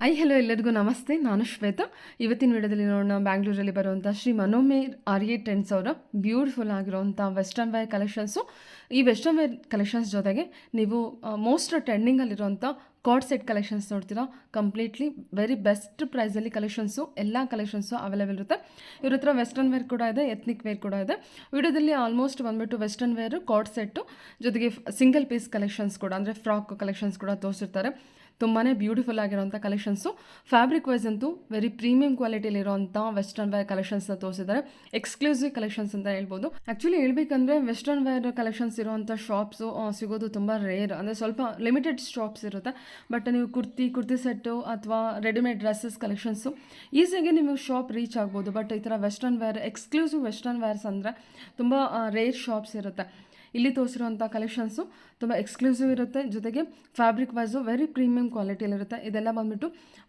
Hello ಎಲ್ಲರಿಗೂ ನಮಸ್ತೆ. ನಾನು ಶ್ವೇತಾ. ಇವತ್ತಿನ ವಿಡಿಯೋದಲ್ಲಿ ನೋಡೋಣ ಬ್ಯಾಂಗ್ಳೂರಲ್ಲಿ ಬರುವಂಥ ಶ್ರೀ ಮನೋಮೆ ಆರ್ಯೆ ಟ್ರೆಂಡ್ಸ್ ಅವರ ಬ್ಯೂಟಿಫುಲ್ ಆಗಿರುವಂಥ ವೆಸ್ಟರ್ನ್ ವೇರ್ ಕಲೆಕ್ಷನ್ಸು. ಈ ವೆಸ್ಟರ್ನ್ ವೇರ್ ಕಲೆಕ್ಷನ್ಸ್ ಜೊತೆಗೆ ನೀವು ಮೋಸ್ಟ್ ಟ್ರೆಂಡಿಂಗಲ್ಲಿರುವಂಥ ಕಾರ್ಡ್ ಸೆಟ್ ಕಲೆಕ್ಷನ್ಸ್ ನೋಡ್ತೀರಾ. ಕಂಪ್ಲೀಟ್ಲಿ ವೆರಿ ಬೆಸ್ಟ್ ಪ್ರೈಸಲ್ಲಿ ಕಲೆಕ್ಷನ್ಸು, ಎಲ್ಲ ಕಲೆಕ್ಷನ್ಸು ಅವೈಲೇಬಲ್ ಇರುತ್ತೆ. ಇವ್ರ ಹತ್ರ ವೆಸ್ಟರ್ನ್ ವೇರ್ ಕೂಡ ಇದೆ, ಎತ್ನಿಕ್ ವೇರ್ ಕೂಡ ಇದೆ. ವಿಡಿಯೋದಲ್ಲಿ ಆಲ್ಮೋಸ್ಟ್ ಬಂದುಬಿಟ್ಟು ವೆಸ್ಟರ್ನ್ ವೇರು, ಕಾರ್ಡ್ ಸೆಟ್ಟು ಜೊತೆಗೆ ಸಿಂಗಲ್ ಪೀಸ್ ಕಲೆಕ್ಷನ್ಸ್ ಕೂಡ ಅಂದರೆ ಫ್ರಾಕ್ ಕಲೆಕ್ಷನ್ಸ್ ಕೂಡ ತೋರಿಸಿರ್ತಾರೆ. ತುಂಬಾ ಬ್ಯೂಟಿಫುಲ್ ಆಗಿರೋಂಥ ಕಲೆಕ್ಷನ್ಸು. ಫ್ಯಾಬ್ರಿಕ್ ವೈಸ್ ಅಂತೂ ವೆರಿ ಪ್ರೀಮಿಯಂ ಕ್ವಾಲಿಟಿಲಿರೋಂಥ ವೆಸ್ಟರ್ನ್ ವೇರ್ ಕಲೆಕ್ಷನ್ಸ್ನ ತೋರಿಸಿದ್ದಾರೆ. ಎಕ್ಸ್ಕ್ಲೂಸಿವ್ ಕಲೆಕ್ಷನ್ಸ್ ಅಂತ ಹೇಳ್ಬೋದು. ಆ್ಯಕ್ಚುಲಿ ಹೇಳ್ಬೇಕಂದ್ರೆ ವೆಸ್ಟರ್ನ್ ವೇರ್ ಕಲೆಕ್ಷನ್ಸ್ ಇರೋವಂಥ ಶಾಪ್ಸು ಸಿಗೋದು ತುಂಬ ರೇರ್, ಅಂದರೆ ಸ್ವಲ್ಪ ಲಿಮಿಟೆಡ್ ಶಾಪ್ಸ್ ಇರುತ್ತೆ. ಬಟ್ ನೀವು ಕುರ್ತಿ ಸೆಟ್ಟು ಅಥವಾ ರೆಡಿಮೇಡ್ ಡ್ರೆಸ್ಸಸ್ ಕಲೆಕ್ಷನ್ಸು ಈಸಿಯಾಗಿ ನಿಮಗೆ ಶಾಪ್ ರೀಚ್ ಆಗ್ಬೋದು. ಬಟ್ ಈ ಥರ western wear, exclusive western wears ಅಂದರೆ ತುಂಬ ರೇರ್ ಶಾಪ್ಸ್ ಇರುತ್ತೆ. ಇಲ್ಲಿ ತೋರಿಸಿರುವಂಥ ಕಲೆಕ್ಷನ್ಸು ತುಂಬ ಎಕ್ಸ್ಕ್ಲೂಸಿವ್ ಇರುತ್ತೆ, ಜೊತೆಗೆ ಫ್ಯಾಬ್ರಿಕ್ ವೈಸು ವೆರಿ ಪ್ರೀಮಿಯಂ ಕ್ವಾಲಿಟಿಯಲ್ಲಿರುತ್ತೆ. ಇದೆಲ್ಲ ಬಂದುಬಿಟ್ಟು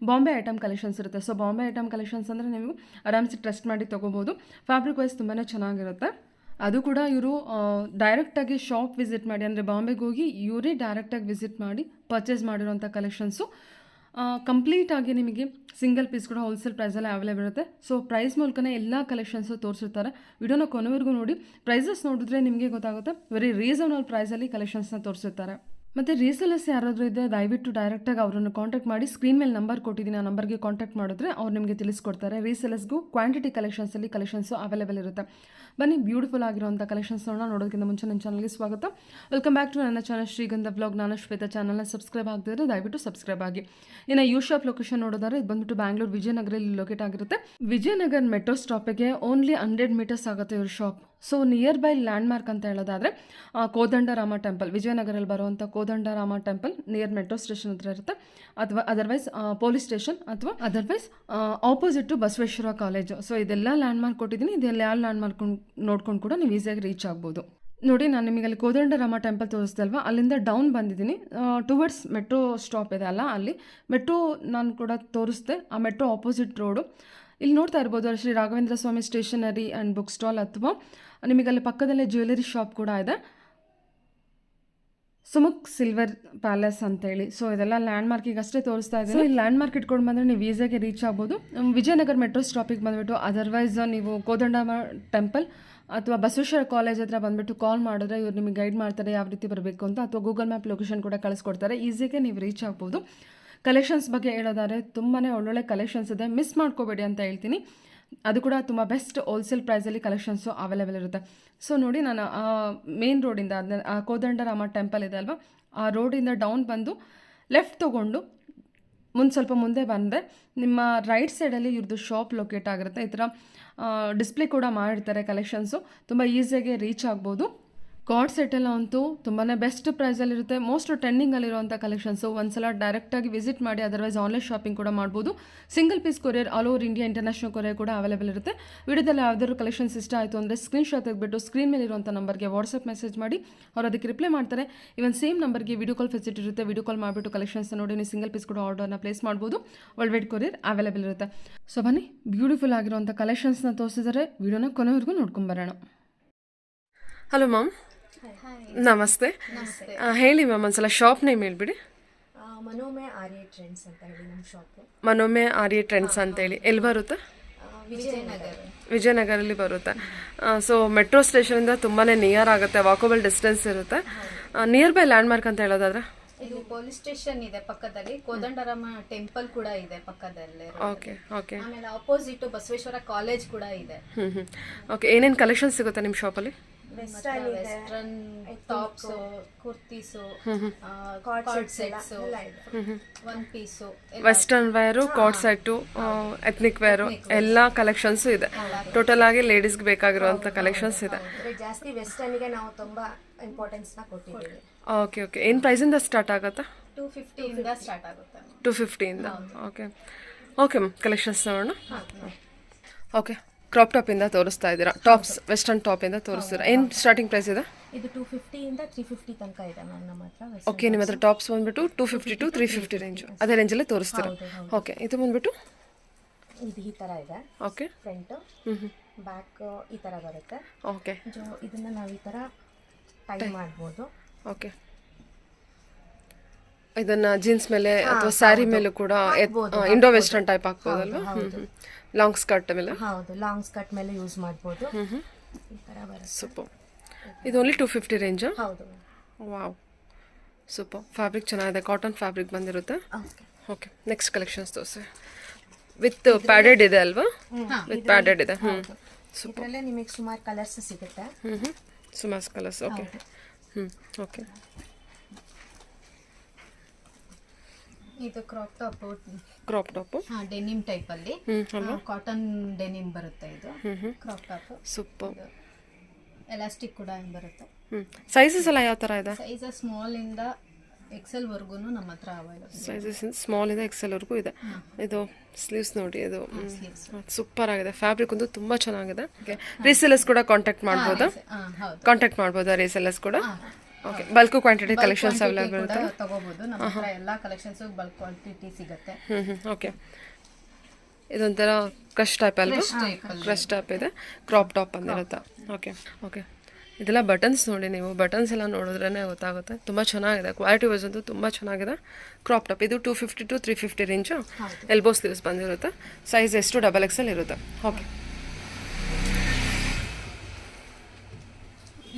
ಬಾಂಬೆ ಐಟಮ್ ಕಲೆಕ್ಷನ್ಸ್ ಇರುತ್ತೆ. ಸೊ ಬಾಂಬೆ ಐಟಮ್ ಕಲೆಕ್ಷನ್ಸ್ ಅಂದರೆ ನೀವು ಆರಾಮ್ಸೆ ಟ್ರಸ್ಟ್ ಮಾಡಿ ತೊಗೋಬೋದು. ಫ್ಯಾಬ್ರಿಕ್ ವೈಸ್ ತುಂಬಾ ಚೆನ್ನಾಗಿರುತ್ತೆ. ಅದು ಕೂಡ ಇವರು ಡೈರೆಕ್ಟಾಗಿ ಶಾಪ್ ವಿಸಿಟ್ ಮಾಡಿ, ಅಂದರೆ ಬಾಂಬೆಗೆ ಹೋಗಿ ಇವರೇ ಡೈರೆಕ್ಟಾಗಿ ವಿಸಿಟ್ ಮಾಡಿ ಪರ್ಚೇಸ್ ಮಾಡಿರೋಂಥ ಕಲೆಕ್ಷನ್ಸು. ಕಂಪ್ಲೀಟಾಗಿ ನಿಮಗೆ ಸಿಂಗಲ್ ಪೀಸ್ ಕೂಡ ಹೋಲ್ಸೇಲ್ ಪ್ರೈಸಲ್ಲೇ ಅವೈಲೇಬಲ್ ಇರುತ್ತೆ. ಸೊ ಪ್ರೈಸ್ ಮೂಲಕನೇ ಎಲ್ಲ ಕಲೆಕ್ಷನ್ಸು ತೋರಿಸಿರ್ತಾರೆ. ವಿಡಿಯೋನ ಕೊನೆವರೆಗೂ ನೋಡಿ. ಪ್ರೈಸಸ್ ನೋಡಿದ್ರೆ ನಿಮಗೆ ಗೊತ್ತಾಗುತ್ತೆ. ವೆರಿ ರೀಸನಬಲ್ ಪ್ರೈಸಲ್ಲಿ ಕಲೆಕ್ಷನ್ಸ್ನ ತೋರಿಸಿರ್ತಾರೆ. ಮತ್ತು ರೀಸೆಲರ್ಸ್ ಯಾರಾದರೂ ಇದ್ದರೆ ದಯವಿಟ್ಟು ಡೈರೆಕ್ಟಾಗಿ ಅವರನ್ನು ಕಾಂಟ್ಯಾಕ್ಟ್ ಮಾಡಿ. ಸ್ಕ್ರೀನ್ ಮೇಲೆ ನಂಬರ್ ಕೊಟ್ಟಿದ್ದೀನಿ, ಆ ನಂಬರ್ಗೆ ಕಾಂಟ್ಯಾಕ್ಟ್ ಮಾಡಿದ್ರೆ ಅವ್ರು ನಿಮಗೆ ತಿಳಿಸ್ಕೊಡ್ತಾರೆ. ರೀಸೆಲರ್ಸ್ಗೂ ಕ್ವಾಂಟಿಟಿ ಕಲೆಕ್ಷನ್ಸಲ್ಲಿ ಕಲೆಕ್ಷನ್ಸು ಅವೈಲೇಬಲ್ ಇರುತ್ತೆ. ಬನ್ನಿ ಬ್ಯೂಟಿಫುಲ್ ಆಗಿರುವಂಥ ಕಲೆಕ್ಷನ್ಸ್ ನೋಡೋದಕ್ಕಿಂತ ಮುಂಚೆ ನನ್ನ ಚಾನಲ್ಗೆ ಸ್ವಾಗತ. ವೆಲ್ಕಮ್ ಬ್ಯಾಕ್ ಟು ನನ್ನ ಚಾನಲ್ ಶ್ರೀಗಂಧ ವ್ಲಾಗ್. ನಾನು ಶ್ವೇತಾ. ಚಾನಲ್ನ ಸಬ್ಸ್ಕ್ರೈಬ್ ಆಗದಿದ್ರೆ ದಯವಿಟ್ಟು ಸಬ್ಸ್ಕ್ರೈಬ್ ಆಗಿ. ಇನ್ನು ಯು ಶಾಪ್ ಲೊಕೇಶನ್ ನೋಡೋದಾದ್ರೆ ಇದು ಬಂದುಬಿಟ್ಟು ಬ್ಯಾಂಗ್ಳೂರು ವಿಜಯನಗರಲ್ಲಿ ಲೊಕೇಟ್ ಆಗಿರುತ್ತೆ. ವಿಜಯನಗರ ಮೆಟ್ರೋ ಸ್ಟಾಪಿಗೆ ಓನ್ಲಿ 100 ಮೀಟರ್ಸ್ ಆಗುತ್ತೆ ಇವ್ರ shop. So near by landmark ಅಂತ ಹೇಳೋದಾದರೆ ಕೋದಂಡರಾಮ ಟೆಂಪಲ್, ವಿಜಯನಗರಲ್ಲಿ ಬರುವಂಥ Kodandarama temple near metro station ಹತ್ರ ಇರುತ್ತೆ. ಅಥವಾ ಅದರ್ವೈಸ್ ಪೊಲೀಸ್ ಸ್ಟೇಷನ್, ಅಥವಾ otherwise opposite to Basaveshwara college. So ಇದೆಲ್ಲ ಲ್ಯಾಂಡ್ಮಾರ್ಕ್ ಕೊಟ್ಟಿದ್ದೀನಿ. ಇದೆಲ್ಲ ಯಾವ ಲ್ಯಾಂಡ್ಮಾರ್ಕ್ ನೋಡ್ಕೊಂಡು ಕೂಡ ನೀವು ಈಸಿಯಾಗಿ ರೀಚ್ ಆಗ್ಬೋದು. ನೋಡಿ, ನಾನು ನಿಮಗೆ ಅಲ್ಲಿ ಕೋದಂಡರಾಮ ಟೆಂಪಲ್ ತೋರಿಸ್ದೆ ಅಲ್ವಾ, ಅಲ್ಲಿಂದ ಡೌನ್ ಬಂದಿದ್ದೀನಿ. ಟುವರ್ಡ್ಸ್ ಮೆಟ್ರೋ ಸ್ಟಾಪ್ ಇದೆ ಅಲ್ಲ, ಅಲ್ಲಿ ಮೆಟ್ರೋ ನಾನು ಕೂಡ ತೋರಿಸ್ದೆ. ಆ ಮೆಟ್ರೋ ಆಪೋಸಿಟ್ ರೋಡು ಇಲ್ಲಿ ನೋಡ್ತಾ ಇರ್ಬೋದು. ಶ್ರೀ ರಾಘವೇಂದ್ರ ಸ್ವಾಮಿ ಸ್ಟೇಷನರಿ ಆ್ಯಂಡ್ ಬುಕ್ ಸ್ಟಾಲ್, ಅಥವಾ ನಿಮಗೆ ಅಲ್ಲಿ ಪಕ್ಕದಲ್ಲೇ ಜ್ಯುವೆಲರಿ ಶಾಪ್ ಕೂಡ ಇದೆ, ಸುಮುಕ್ ಸಿಲ್ವರ್ ಪ್ಯಾಲೇಸ್ ಅಂತೇಳಿ. ಸೊ ಇದೆಲ್ಲ ಲ್ಯಾಂಡ್ ಮಾರ್ಕಿಗೆ ಅಷ್ಟೇ ತೋರಿಸ್ತಾ ಇದ್ದೀನಿ. ಈ ಲ್ಯಾಂಡ್ ಮಾರ್ಕ್ ಇಟ್ಕೊಂಡು ಬಂದರೆ ನೀವು ಈಸಿಯಾಗಿ ರೀಚ್ ಆಗ್ಬೋದು. ವಿಜಯನಗರ ಮೆಟ್ರೋ ಸ್ಟಾಪಿಗೆ ಬಂದುಬಿಟ್ಟು ಅದರ್ವೈಸ್ ನೀವು ಕೋದಂಡರಾಮ ಟೆಂಪಲ್ ಅಥವಾ ಬಸವೇಶ್ವರ ಕಾಲೇಜ್ ಹತ್ರ ಬಂದುಬಿಟ್ಟು ಕಾಲ್ ಮಾಡಿದ್ರೆ ಇವ್ರು ನಿಮಗೆ ಗೈಡ್ ಮಾಡ್ತಾರೆ ಯಾವ ರೀತಿ ಬರಬೇಕು ಅಂತ, ಅಥವಾ ಗೂಗಲ್ ಮ್ಯಾಪ್ ಲೊಕೇಶನ್ ಕೂಡ ಕಳಿಸ್ಕೊಡ್ತಾರೆ. ಈಸಿಯಾಗಿ ನೀವು ರೀಚ್ ಆಗ್ಬೋದು. ಕಲೆಕ್ಷನ್ಸ್ ಬಗ್ಗೆ ಹೇಳೋದಾದ್ರೆ ತುಂಬಾ ಒಳ್ಳೊಳ್ಳೆ ಕಲೆಕ್ಷನ್ಸ್ ಇದೆ, ಮಿಸ್ ಮಾಡ್ಕೋಬೇಡಿ ಅಂತ ಹೇಳ್ತೀನಿ. ಅದು ಕೂಡ ತುಂಬ ಬೆಸ್ಟ್ ಹೋಲ್ಸೇಲ್ ಪ್ರೈಸಲ್ಲಿ ಕಲೆಕ್ಷನ್ಸು ಅವೈಲೇಬಲ್ ಇರುತ್ತೆ. ಸೊ ನೋಡಿ, ನಾನು ಮೇನ್ ರೋಡಿಂದ ಕೋದಂಡರಾಮ ಟೆಂಪಲ್ ಇದೆ ಅಲ್ವಾ, ಆ ರೋಡಿಂದ ಡೌನ್ ಬಂದು ಲೆಫ್ಟ್ ತೊಗೊಂಡು ಸ್ವಲ್ಪ ಮುಂದೆ ಬಂದರೆ ನಿಮ್ಮ ರೈಟ್ ಸೈಡಲ್ಲಿ ಇವ್ರದ್ದು ಶಾಪ್ ಲೊಕೇಟ್ ಆಗಿರುತ್ತೆ. ಈ ಥರ ಡಿಸ್ಪ್ಲೇ ಕೂಡ ಮಾಡಿರ್ತಾರೆ ಕಲೆಕ್ಷನ್ಸು. ತುಂಬ ಈಸಿಯಾಗಿ ರೀಚ್ ಆಗ್ಬೋದು. ಕಾರ್ಡ್ ಸೆಟ್ಟೆಲ್ಲ ಅಂತೂ ತುಂಬಾ ಬೆಸ್ಟ್ ಪ್ರೈಸಲ್ಲಿರುತ್ತೆ. ಮೋಸ್ಟ್ ಟ್ರೆಂಡಿಂಗಲ್ಲಿರುವಂಥ ಕಲೆಕ್ಷನ್ಸು. ಒಂದ್ಸಲ ಡೈರೆಕ್ಟಾಗಿ ವಿಸಿಟ್ ಮಾಡಿ, ಅದರ್ವೈಸ್ ಆನ್ಲೈನ್ ಶಾಪಿಂಗ್ ಕೂಡ ಮಾಡ್ಬೋದು. Single piece courier all over India, international courier ಕೂಡ ಅವೈಲೇಬಲ್ ಇರುತ್ತೆ. ವಿಡಿಯೋದಲ್ಲಿ ಯಾವ್ದಾದ್ರು ಕಲೆಕ್ಷನ್ಸ್ ಇಷ್ಟ ಆಯಿತು ಅಂದರೆ ಸ್ಕ್ರೀನ್ಶಾಟ್ ತೆಗೆದುಬಿಟ್ಟು ಸ್ಕ್ರೀನ್ ಮೇಲೆ ಇರುವಂಥ ನಂಬರ್ಗೆ ವಾಟ್ಸಪ್ ಮೆಸೇಜ್ ಮಾಡಿ, ಅವ್ರು ಅದಕ್ಕೆ ರಿಪ್ಲೈ ಮಾಡ್ತಾರೆ. ಇವನ್ ಸೇಮ್ ನಂಬರ್ಗೆ ವಿಡಿಯೋ ಕಾಲ್ ಫೆಸಿಲಿಟಿ ಇರುತ್ತೆ. ವಿಡಿಯೋ ಕಾಲ್ ಮಾಡಿಬಿಟ್ಟು ಕಲೆಕ್ಷನ್ಸ್ ನೋಡಿ ನೀವು ಸಿಂಗಲ್ ಪೀಸ್ ಕೂಡ ಆರ್ಡರ್ನ ಪ್ಲೇಸ್ ಮಾಡ್ಬೋದು. ವರ್ಲ್ಡ್ ವೈಡ್ ಕೊರಿಯರ್ ಅವೈಲೇಬಲ್ ಇರುತ್ತೆ. ಸೊ ಬನ್ನಿ, ಬ್ಯೂಟಿಫುಲ್ ಆಗಿರುವಂಥ ಕಲೆಕ್ಷನ್ಸ್ನ ತೋರಿಸಿದರೆ ವಿಡಿಯೋನ ಕೊನೆವರೆಗೂ ನೋಡ್ಕೊಂಬರೋಣ. ಹಲೋ ಮ್ಯಾಮ್, ನಮಸ್ತೆ. ಹೇಳಿ ಮ್ಯಾಮ್, ಒಂದ್ಸಲ ಶಾಪ್ ನೇಮ್ ಹೇಳ್ಬಿಡಿ. ಮನೋಮೆ ಆರ್ಯೆ ಟ್ರೆಂಡ್ಸ್ ಅಂತ ಹೇಳಿ ನಮ್ಮ ಶಾಪು. ಮನೋಮೆ ಆರ್ಯೆ ಟ್ರೆಂಡ್ಸ್ ಅಂತೇಳಿ ಎಲ್ಲಿ ಬರುತ್ತೆ? ವಿಜಯನಗರಲ್ಲಿ ಬರುತ್ತೆ. ಸೊ ಮೆಟ್ರೋ ಸ್ಟೇಷನಿಂದ ತುಂಬಾ ನಿಯರ್ ಆಗುತ್ತೆ, ವಾಕಬಲ್ ಡಿಸ್ಟೆನ್ಸ್ ಇರುತ್ತೆ. ನಿಯರ್ ಬೈ ಲ್ಯಾಂಡ್ಮಾರ್ಕ್ ಅಂತ ಹೇಳೋದಾದ್ರೆ ಇದು ಪೊಲೀಸ್ ಸ್ಟೇಷನ್ ಇದೆ ಪಕ್ಕದಲ್ಲಿ, ಕೋದಂಡರಾಮ ಟೆಂಪಲ್ ಕೂಡ ಇದೆ ಪಕ್ಕದಲ್ಲೇ. Okay okay. ಆಮೇಲೆ ಆಪೋಸಿಟ್ ಬಸವೇಶ್ವರ ಕಾಲೇಜ್ ಕೂಡ ಇದೆ. ಓಕೆ. ಏನೇನು ಕಲೆಕ್ಷನ್ ಸಿಗುತ್ತೆ ನಿಮ್ಮ ಶಾಪಲ್ಲಿ? Western tops, kurtis, card sets, one piece, western wear, card set, ethnic wear ಎಲ್ಲ ಕಲೆಕ್ಷನ್ಸು ಇದೆ. ಟೋಟಲ್ ಆಗಿ ಲೇಡೀಸ್ಗೆ ಬೇಕಾಗಿರುವಂಥ ಕಲೆಕ್ಷನ್ಸ್ ಇದೆ. ಜಾಸ್ತಿ ವೆಸ್ಟರ್ನ್ಗೆ ನಾವು ತುಂಬಾ ಇಂಪಾರ್ಟೆನ್ಸ್ ನ ಕೊಟ್ಟಿದ್ದೀವಿ. Okay okay. ಏನು ಪ್ರೈಸಿಂದ ಸ್ಟಾರ್ಟ್ ಆಗುತ್ತಾ? 250 ಇಂದ ಸ್ಟಾರ್ಟ್ ಆಗುತ್ತೆ. 250 ಇಂದ. ಓಕೆ ಓಕೆ ಮ್ಯಾಮ್, ಕಲೆಕ್ಷನ್ಸ್ ನೋಡೋಣ. ಓಕೆ, ಕ್ರಾಪ್ ಟಾಪಿಂದ ತೋರಿಸ್ತಾ ಇದ್ದೀರಾ. ಟಾಪ್ಸ್, ವೆಸ್ಟರ್ನ್ ಟಾಪಿಂದ ತೋರಿಸ್ತೀರಾ. ಏನು ಸ್ಟಾರ್ಟಿಂಗ್ ಪ್ರೈಸ್ ಇದೆ? ಇದು 250 ಇಂದ 350 ತನಕ ಇದೆ ಮ್ಯಾಮ್ ನಮ್ಮ ಹತ್ರ. ಓಕೆ, ನಿಮ್ಮ ಹತ್ರ ಟಾಪ್ಸ್ ಬಂದ್ಬಿಟ್ಟು 250 to 350 ರೇಂಜು, ಅದೇ ರೇಂಜಲ್ಲೇ ತೋರಿಸ್ತೀರಾ. ಓಕೆ, ಇದು ಬಂದ್ಬಿಟ್ಟು ಇದು ಈ ಥರ ಇದೆ. ಓಕೆ. ಫ್ರಂಟ್ ಬ್ಯಾಕ್ ಈ ಥರ ಬರುತ್ತೆ. ಓಕೆ. ಇದನ್ನು ನಾವು ಈ ಥರ ಟೈ ಮಾಡ್ಬೋದು. ಓಕೆ. ಇದನ್ನು ಜೀನ್ಸ್ ಮೇಲೆ ಅಥವಾ ಸ್ಯಾರಿ ಮೇಲೂ ಕೂಡ ಇಂಡೋ ವೆಸ್ಟರ್ನ್ ಟೈಪ್ ಹಾಕ್ಬೋದಲ್ವಾ? ಲಾಂಗ್ ಸ್ಕರ್ಟ್ ಮೇಲೆ. ಹೌದು, ಲಾಂಗ್ ಸ್ಕರ್ಟ್ ಮೇಲೆ ಯೂಸ್ ಮಾಡ್ಬೋದು. ಈ ಥರ ಬರುತ್ತೆ. ಸೂಪರ್. ಇದು ಓನ್ಲಿ 250 ರೇಂಜಾ? ಹೌದು. Wow, super. ಫ್ಯಾಬ್ರಿಕ್ ಚೆನ್ನಾಗಿದೆ, ಕಾಟನ್ ಫ್ಯಾಬ್ರಿಕ್ ಬಂದಿರುತ್ತೆ. ಓಕೆ. ಓಕೆ, ನೆಕ್ಸ್ಟ್ ಕಲೆಕ್ಷನ್ಸ್ ತೋರಿಸಿ. ವಿತ್ ಪ್ಯಾಡೆಡ್ ಇದೆ ಅಲ್ವಾ? ವಿತ್ ಪ್ಯಾಡೆಡ್ ಇದೆ. ಇದರಲ್ಲೇ ನಿಮಗೆ ಸುಮಾರು ಕಲರ್ಸ್ ಸಿಗುತ್ತೆ. ಸುಮಾರು ಕಲರ್ಸ್. ಓಕೆ. ಓಕೆ. ಇದು crop top. Crop top. Denim type ಅಲ್ಲಿ ಕಾಟನ್ ಡೆನಿಮ್ ಬರುತ್ತೆ. ಇದು ಕ್ರಾಪ್ ಟಾಪ್. ಸೂಪರ್. ಎಲಾಸ್ಟಿಕ್ ಕೂಡ ಬರುತ್ತೆ. ಸೈಜಸ್ ಎಲ್ಲ ಯಾವ ಥರ ಇದೆ? ಸೈಜ್ ಸ್ಮಾಲ್ ಇಂದ ಎಕ್ಸೆಲ್ ವರ್ಗು ನಮ್ಮ ಹತ್ರ ಅವೈಲಬಲ್. ಸೈಜಸ್ ಸ್ಮಾಲ್ ಇದೆ, ಎಕ್ಸೆಲ್ ವರ್ಗೂ ಇದೆ. ಇದು ಸ್ಲೀವ್ಸ್ ನೋಡಿ, ಇದು ಸೂಪರ್ ಆಗಿದೆ. ಫ್ಯಾಬ್ರಿಕ್ ಒಂದು ತುಂಬಾ ಚೆನ್ನಾಗಿದೆ. ರೀಸೆಲ್ಲರ್ಸ್ ಕೂಡ ಕಾಂಟ್ಯಾಕ್ಟ್ ಮಾಡ್ಬೋದಾ? ಕಾಂಟ್ಯಾಕ್ಟ್ ಮಾಡ್ಬೋದಾ ರೀಸೆಲ್ಲರ್ಸ್ ಕೂಡ? Okay. Bulk quantity collections available ಇರುತ್ತೆ. ತಗೋಬಹುದು. ನಮ್ಮ ಹತ್ರ ಎಲ್ಲಾ ಕಲೆಕ್ಷನ್ಸ್ ಬಲ್ಕ್ ಕ್ವಾಂಟಿಟಿ ಸಿಗುತ್ತೆ. ಓಕೆ. ಇದೊಂಥರ ಕ್ರಶ್ ಟೈಪ್ ಅಲ್ವಾ? ಕ್ರಶ್ ಟೈಪ್ ಇದೆ, ಕ್ರಾಪ್ ಟಾಪ್ ಬಂದಿರುತ್ತೆ. ಓಕೆ. ಓಕೆ. ಇದೆಲ್ಲ ಬಟನ್ಸ್ ನೋಡಿ, ನೀವು ಬಟನ್ಸ್ ಎಲ್ಲ ನೋಡಿದ್ರೇ ಗೊತ್ತಾಗುತ್ತೆ. ತುಂಬ ಚೆನ್ನಾಗಿದೆ, ಕ್ವಾಲಿಟಿ ವೈಸ್ ಅಂತೂ ತುಂಬ ಚೆನ್ನಾಗಿದೆ. ಕ್ರಾಪ್ ಟಾಪ್ ಇದು 250 to 350 ರೇಂಜು. ಎಲ್ಬೋ ಸ್ಲೀವ್ಸ್ ಬಂದಿರುತ್ತೆ. ಸೈಜ್ ಎಷ್ಟು? XXL ಇರುತ್ತೆ. ಓಕೆ.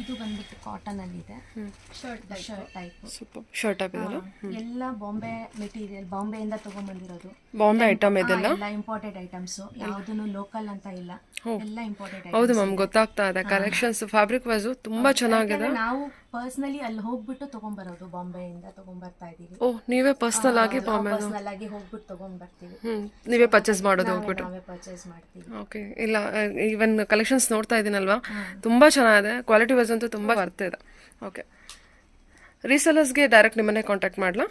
ಇದು ಬಂದ್ಬಿಟ್ಟು ಕಾಟನ್ ಅಲ್ಲಿ ಇದೆ. Shirt type. Super. Shirt type ಇದೆಲ್ಲ ಎಲ್ಲ ಬಾಂಬೆ ಮೆಟೀರಿಯಲ್, ಬಾಂಬೆಯಿಂದ ತಗೊಂಡ್ಬಂದಿರೋದು. ಬಾಂಬೆ ಐಟಮ್ ಇದೆಲ್ಲ. ಎಲ್ಲ ಇಂಪೋರ್ಟೆಡ್ ಐಟಮ್ಸ್, ಯಾವುದನ್ನು ಲೋಕಲ್ ಅಂತ ಇಲ್ಲ, ಎಲ್ಲ ಇಂಪೋರ್ಟೆಡ್. ಹೌದು ಮ್ಯಾಮ್, ಗೊತ್ತಾಗ್ತಾ ಇದೆ. ಕಲೆಕ್ಷನ್ಸ್ ಫ್ಯಾಬ್ರಿಕ್ ವೈಸು ತುಂಬಾ ಚೆನ್ನಾಗಿದೆ. ನಾವು ಪರ್ಸನಲಿ ಅಲ್ಲಿ ಹೋಗ್ಬಿಟ್ಟು ತಗೊಂಡ್ಬರೋದು, ಬಾಂಬೆಯಿಂದ ತಗೊಂಡ್ಬರ್ತಾ ಇದೀವಿ. ಓ, ನೀವೇ ಪರ್ಸನಲ್ ಆಗಿ ಬಾಂಬೆ ಹೋಗ್ಬಿಟ್ಟು ತಗೊಂಡ್ಬರ್ತೀವಿ. ನೀವೇ ಪರ್ಚೇಸ್ ಮಾಡೋದು ಹೋಗ್ಬಿಟ್ಟು? ನಾವೇ ಪರ್ಚೇಸ್ ಮಾಡ್ತೀವಿ. ಓಕೆ. ಇಲ್ಲ, ಈವನ್ ಕಲೆಕ್ಷನ್ಸ್ ನೋಡ್ತಾ ಇದ್ದೀನಲ್ವಾ, ತುಂಬಾ ಚೆನ್ನಾಗಿದೆ. ಕ್ವಾಲಿಟಿ ವೈಸ್ ಅಂತೂ ತುಂಬಾ ಬರ್ತಾ ಇದೆ. ಓಕೆ. ರೀಸೆಲರ್ಸ್ಗೆ ಡೈರೆಕ್ಟ್ ನಿಮ್ಮನ್ನೇ ಕಾಂಟ್ಯಾಕ್ಟ್ ಮಾಡಲಾ?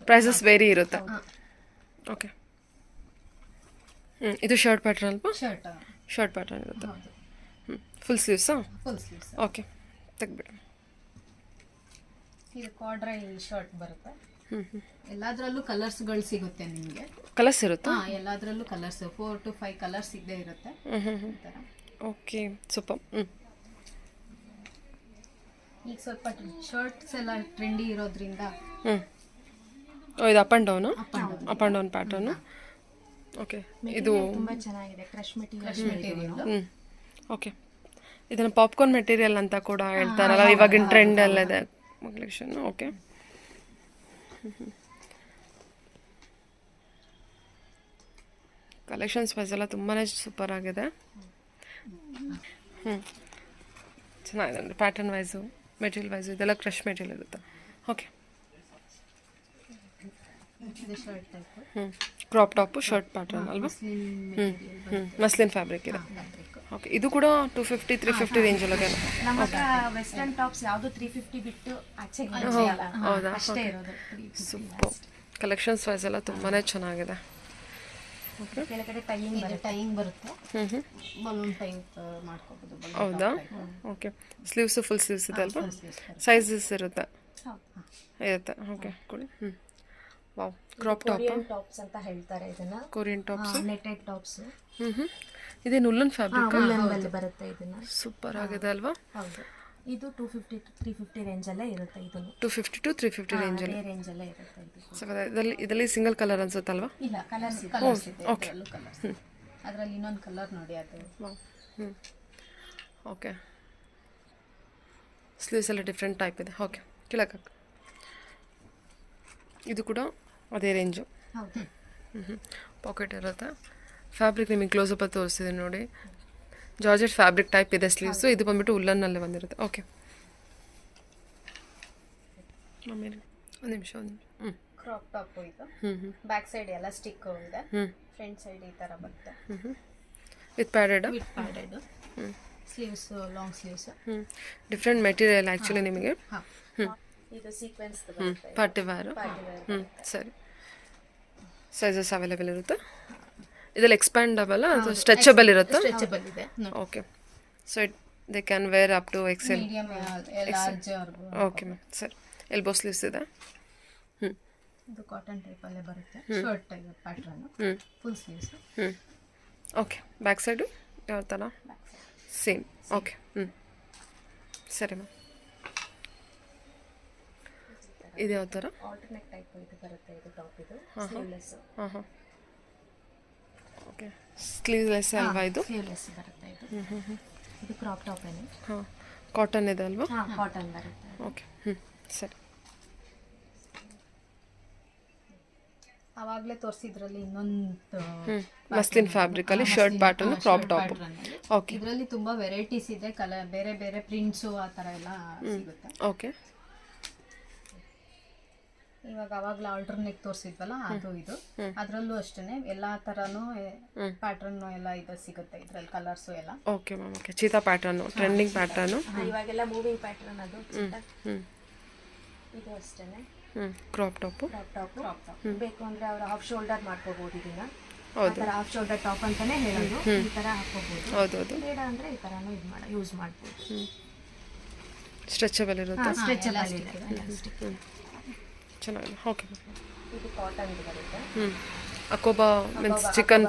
ಪ್ರೈಸಸ್ ವೇರಿ ಇರುತ್ತೆ. ಓಕೆ. ಇದು ಶರ್ಟ್ ಪ್ಯಾಟರ್ನ್ ಅಲ್ವಾ? ಶರ್ಟ್ ಪ್ಯಾಟರ್ನ್ ಇರುತ್ತೆ. ಫುಲ್ ಸ್ಲೀವ್ಸಾ? Full sleeves. ಓಕೆ, ತೆಗ್ಬಿಡಿ. ಇದು ಕಾರ್ಡ್ರೈ ಶರ್ಟ್ ಬರುತ್ತೆ. ಎಲ್ಲಾದ್ರಲ್ಲೂ ಕಲರ್ಸ್ ಗಳು ಸಿಗುತ್ತೆ ನಿಮಗೆ. ಕಲರ್ಸ್ ಇರುತ್ತಾ? ಎಲ್ಲಾದ್ರಲ್ಲೂ ಕಲರ್ಸ್ 4 to 5 ಕಲರ್ಸ್ ಇದ್ದೇ ಇರುತ್ತೆ. Okay, super. ಈಗ ಸ್ವಲ್ಪ ಶರ್ಟ್ಸ್ ಎಲ್ಲ ಟ್ರೆಂಡಿ ಇರೋದ್ರಿಂದ. ಇದು up and down? Up and down pattern. Okay. ಇದು ತುಂಬಾ ಚೆನ್ನಾಗಿದೆ, ಕ್ರಶ್ ಮೆಟೀರಿಯಲ್. ಓಕೆ. ಇದನ್ನು ಪಾಪ್ಕಾರ್ನ್ ಮೆಟೀರಿಯಲ್ ಅಂತ ಕೂಡ ಹೇಳ್ತಾರಲ್ಲ, ಇವಾಗಿನ ಟ್ರೆಂಡ್ ಎಲ್ಲ ಇದೆ ಕಲೆಕ್ಷನ್. ಓಕೆ. ಕಲೆಕ್ಷನ್ಸ್ ವೈಸ್ ಎಲ್ಲ ತುಂಬಾ ಸೂಪರ್ ಆಗಿದೆ. ಚೆನ್ನಾಗಿದೆ ಅಂದರೆ ಪ್ಯಾಟರ್ನ್ ವೈಸು, ಮೆಟೀರಿಯಲ್ ವೈಸು ಇದೆಲ್ಲ ಕ್ರಶ್ ಮೆಟೀರಿಯಲ್ ಇರುತ್ತೆ. Okay. Crop top shirt pattern ಅಲ್ವಾ? ಮಸ್ಲಿನ್ ಫ್ಯಾಬ್ರಿಕ್ ಇದೆ. ಓಕೆ. ಇದು ಕೂಡ 250 350 ರೇಂಜ್ ಒಳಗೆ. ನಮ್ಮ ಹತ್ರ ವೆಸ್ಟರ್ನ್ ಟಾಪ್ಸ್ ಯಾವುದು 350 ಬಿಟ್ಟು ಹೌದಾ? ಅಷ್ಟೇ ಇರೋದು. ಸೂಪರ್. ಕಲೆಕ್ಷನ್ಸ್ ವೈಸ್ ಎಲ್ಲ ತುಂಬಾ ಚೆನ್ನಾಗಿದೆ. ಕೆಳಗಡೆ ಟೈಯಿಂಗ್ ಬರುತ್ತೆ. ಬಲೂನ್ ಟೈಪ್ ಮಾಡ್ಕೋಬಹುದು. ಹೌದಾ? ಓಕೆ. ಸ್ಲೀವ್ಸು ಫುಲ್ ಸ್ಲೀವ್ಸ್ ಇದೆ ಅಲ್ವಾ? ಸೈಜಸ್ ಇರುತ್ತೆ. ಓಕೆ, ಕೊಡಿ. ವಾವ್. ಕ್ರಾಪ್ ಟಾಪ್ ಟಾಪ್ಸ್ ಅಂತ ಹೇಳ್ತಾರೆ ಇದನ್ನ. Korean tops, netted tops. ಇದೇನು ಉಲ್ಲನ್ ಫ್ಯಾಬ್ರಿಕ್ ಬರುತ್ತೆ. ಇದನ್ನ ಸೂಪರ್ ಆಗಿದೆ ಅಲ್ವಾ? ಹೌದು. ಇದು 250 to 350 ರೇಂಜ್ ಅಲ್ಲೇ ಇರುತ್ತೆ. ಇದನ್ನು 250 to 350 ರೇಂಜ್ ಅಲ್ಲಿ ಇರುತ್ತೆ. ಇದರಲ್ಲಿ ಸಿಂಗಲ್ ಕಲರ್ ಅನ್ಸುತ್ತಲ್ವಾ? ಇಲ್ಲ, ಕಲರ್ಸ್ ಇದೆ. ಓಕೆ. ಅದರಲ್ಲಿ ಇನ್ನೊಂದು ಕಲರ್ ನೋಡಿ ಅದು. ಓಕೆ. ಸ್ಲೀವ್ಸ್ ಎಲ್ಲ ಡಿಫ್ರೆಂಟ್ ಟೈಪ್ ಇದೆ. ಓಕೆ. ಕೆಳಗೆ ಇದು ಕೂಡ ಅದೇ ರೇಂಜು. ಪಾಕೆಟ್ ಇರುತ್ತೆ. ಫ್ಯಾಬ್ರಿಕ್ ನಿಮಗೆ ಕ್ಲೋಸಪ್ ತೋರಿಸ್ತಿದೆ ನೋಡಿ. ಜಾರ್ಜೆಟ್ ಫ್ಯಾಬ್ರಿಕ್ ಟೈಪ್ ಇದೆ ಸ್ಲೀವ್ಸು. ಇದು ಬಂದ್ಬಿಟ್ಟು ಉಲ್ಲನ್ನಲ್ಲೇ ಬಂದಿರುತ್ತೆ. ಓಕೆ. ಒಂದು ನಿಮಿಷ. ಕ್ರಾಪ್ ಟಾಪ್ ಇದು. ಬ್ಯಾಕ್ ಸೈಡ್ ಎಲ್ಲ ಸ್ಟಿಕ್ ಇದೆ. ಫ್ರಂಟ್ ಸೈಡ್ ಈ ತರ ಬರುತ್ತೆ. With padded. Sleeves long sleeves. Different material actually ನಿಮಗೆ. ಇದು ಸೀಕ್ವೆನ್ಸ್ ಪಾರ್ಟಿ ವೇರ್. ಸರಿ. ಸೈಜಸ್ ಅವೈಲೇಬಲ್ ಇರುತ್ತೆ. ಇದರಲ್ಲಿ ಎಕ್ಸ್ಪ್ಯಾಂಡಬಲ್ ಅದು ಸ್ಟ್ರೆಚಬಲ್ ಇರುತ್ತೆ. ಸ್ಟ್ರೆಚಬಲ್ ಇದೆ. Okay. So they can wear up to XL. Medium large. Okay ma'am. ಸರಿ. ಎಲ್ಬೋ ಸ್ಲೀವ್ಸ್ ಇದೆ. ಇದು ಕಾಟನ್ ಟೈಪ್ ಅಲ್ಲೇ ಬರುತ್ತೆ. Shirt type pattern. Full sleeves. Okay. Back side ಯಾವ ಥರ? ಸೇಮ್. ಓಕೆ. ಸರಿ ಮ್ಯಾಮ್. ಇದು ಯಾವ ಥರ? ಆಲ್ಟರ್ನೇಟ್ ಟೈಪ್ ಇದು ಬರುತ್ತೆ, ಇದು ಟಾಪ್ ಇದು ಸ್ಲೀವ್ಲೆಸ್. ಹಾಂ ಹಾಂ, ಓಕೆ. ಸ್ಲೀವ್ಲೆಸ್ ಅಲ್ವಾ ಇದು? ಸ್ಲೀವ್ಲೆಸ್ ಬರುತ್ತೆ ಇದು. ಇದು ಕ್ರಾಪ್ ಟಾಪ್ ಏನೇ. ಹಾಂ, ಕಾಟನ್ ಇದೆ ಅಲ್ವಾ? ಹಾಂ, ಕಾಟನ್ ಬರುತ್ತೆ. ಓಕೆ, ಸರಿ. ಅವಾಗಲೇ ತೋರಿಸಿದ್ರಲ್ಲಿ ಇನ್ನೊಂದು ಮಸ್ಲಿನ್ ಫ್ಯಾಬ್ರಿಕಲ್ಲಿ shirt pattern, crop top. Okay, ಇದರಲ್ಲಿ ತುಂಬಾ ವೆರೈಟೀಸ್ ಇದೆ, ಕಲರ್ ಬೇರೆ ಬೇರೆ ಪ್ರಿಂಟ್ಸು ಆ ಥರ ಎಲ್ಲ ಸಿಗುತ್ತೆ. ಓಕೆ. ಇವಾಗ ಅವಾಗಲೇ ಆಲ್ಟರ್ನೇಟ್ ತೋರಿಸಿದ್ವಲ್ಲ ಅದು ಇದು, ಅದರಲ್ಲೂ ಅಷ್ಟೇ ಎಲ್ಲಾ ತರನು ಪ್ಯಾಟರ್ನ್ ಎಲ್ಲ ಇದು ಸಿಗುತ್ತೆ ಇದರಲ್ಲಿ, ಕಲರ್ಸು ಎಲ್ಲ. Okay ma'am, okay. Cheetah pattern, trending pattern. ಇವಾಗೆಲ್ಲ ಮೂವಿಂಗ್ ಪ್ಯಾಟರ್ನ್ ಅದು. ಇದು ಅಷ್ಟೇನೆ. Crop top. ಕ್ರಾಪ್ ಟಾಪ್ ಬೇಕು ಅಂದ್ರೆ ಅವ್ರು ಹಾಫ್ ಶೋಲ್ಡರ್ ಮಾಡ್ಕೋಬಹುದು. ಇದನ್ನ ಹೌದು, ಹಾಫ್ ಶೋಲ್ಡರ್ ಟಾಪ್ ಅಂತಾನೆ ಹೇಳೋದು. ಈ ತರ ಹಾಕೋಬಹುದು. ಹೌದು. ಬೇಡ ಅಂದ್ರೆ ಈ ತರಾನು ಯೂಸ್ ಮಾಡ್ಬೋದು. ಸ್ಟ್ರೆಚಬಲ್ ಇರುತ್ತೆ. ಸ್ಟ್ರೆಚಬಲ್ ಇದೆ, ಎಲಾಸ್ಟಿಕ್. ಚೆನ್ನಾಗಿದೆ. ಓಕೆ. ಇದು ಕಾಟನ್ ಬರುತ್ತೆ. ಅಕೋಬಾ means chikan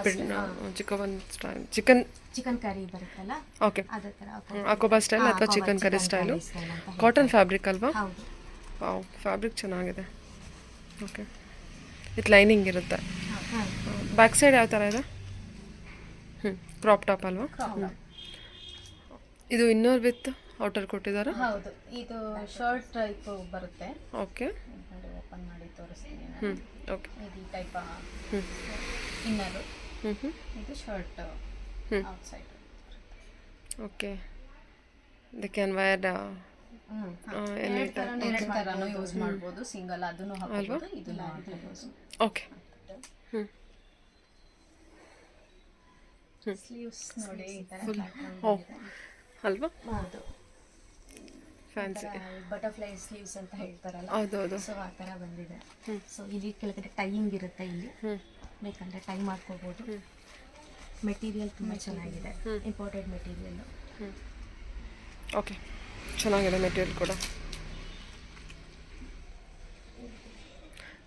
style, chikankari ಬರುತ್ತಲ್ಲ, ಓಕೆ, ಅದೇ ತರ ಅಕೋಬಾ ಸ್ಟೈಲ್ ಅಥವಾ chikankari style. Cotton fabric ಅಲ್ವಾ? ಹೌದು. ವಾವ್, ಫ್ಯಾಬ್ರಿಕ್ ಚೆನ್ನಾಗಿದೆ. ಓಕೆ, ವಿತ್ ಲೈನಿಂಗ್ ಇರುತ್ತೆ. ಬ್ಯಾಕ್ ಸೈಡ್ ಯಾವ ಥರ ಇದೆ? ಕ್ರಾಪ್ ಟಾಪ್ ಅಲ್ವಾ? ಇದು ಇನ್ನರ್ ವಿತ್ ಔಟರ್ ಕೊಟ್ಟಿದ್ದಾರೆ. ಹೌದು, ಇದು ಶರ್ಟ್ ಟೈಪ್ ಬರುತ್ತೆ. ಓಕೆ, ಓಪನ್ ಮಾಡಿ ತೋರಿಸ್ತೀನಿ. ಓಕೆ. ಇದು ಟೈಪ್ ಇನ್ನರು, ಇದು shirt outside. Okay, they can wear ಎರಡು ಥರನೂ ಯೂಸ್ ಮಾಡ್ಬೋದು. ಸಿಂಗಲ್ ಅದನ್ನು ಹಾಕೋಬಹುದು, ಇದನ್ನು ಹಾಕೋಬಹುದು. ಓಕೆ. ಸ್ಲೀವ್ಸ್ ನೋಡಿ ಈ ತರ ಓ ಅಲ್ವಾ? ಹೌದು. ಫ್ಯಾನ್ಸಿ. ಬಟರ್ಫ್ಲೈ ಸ್ಲೀವ್ಸ್ ಅಂತ ಹೇಳ್ತಾರಲ್ಲ, ಹೌದು. ಸೊ ಆ ಥರ ಬಂದಿದೆ. ಸೊ ಇಲ್ಲಿ ಕೆಳಗಡೆ ಟೈಯಿಂಗ್ ಇರುತ್ತೆ, ಇಲ್ಲಿ ಬೇಕಂದ್ರೆ ಟೈ ಮಾಡ್ಕೋಬಹುದು. ಮೆಟೀರಿಯಲ್ ತುಂಬ ಚೆನ್ನಾಗಿದೆ, ಇಂಪೋರ್ಟೆಡ್ ಮೆಟೀರಿಯಲ್. ಓಕೆ, ಚೆನ್ನಾಗಿದೆ ಮೆಟೀರಿಯಲ್ ಕೂಡ.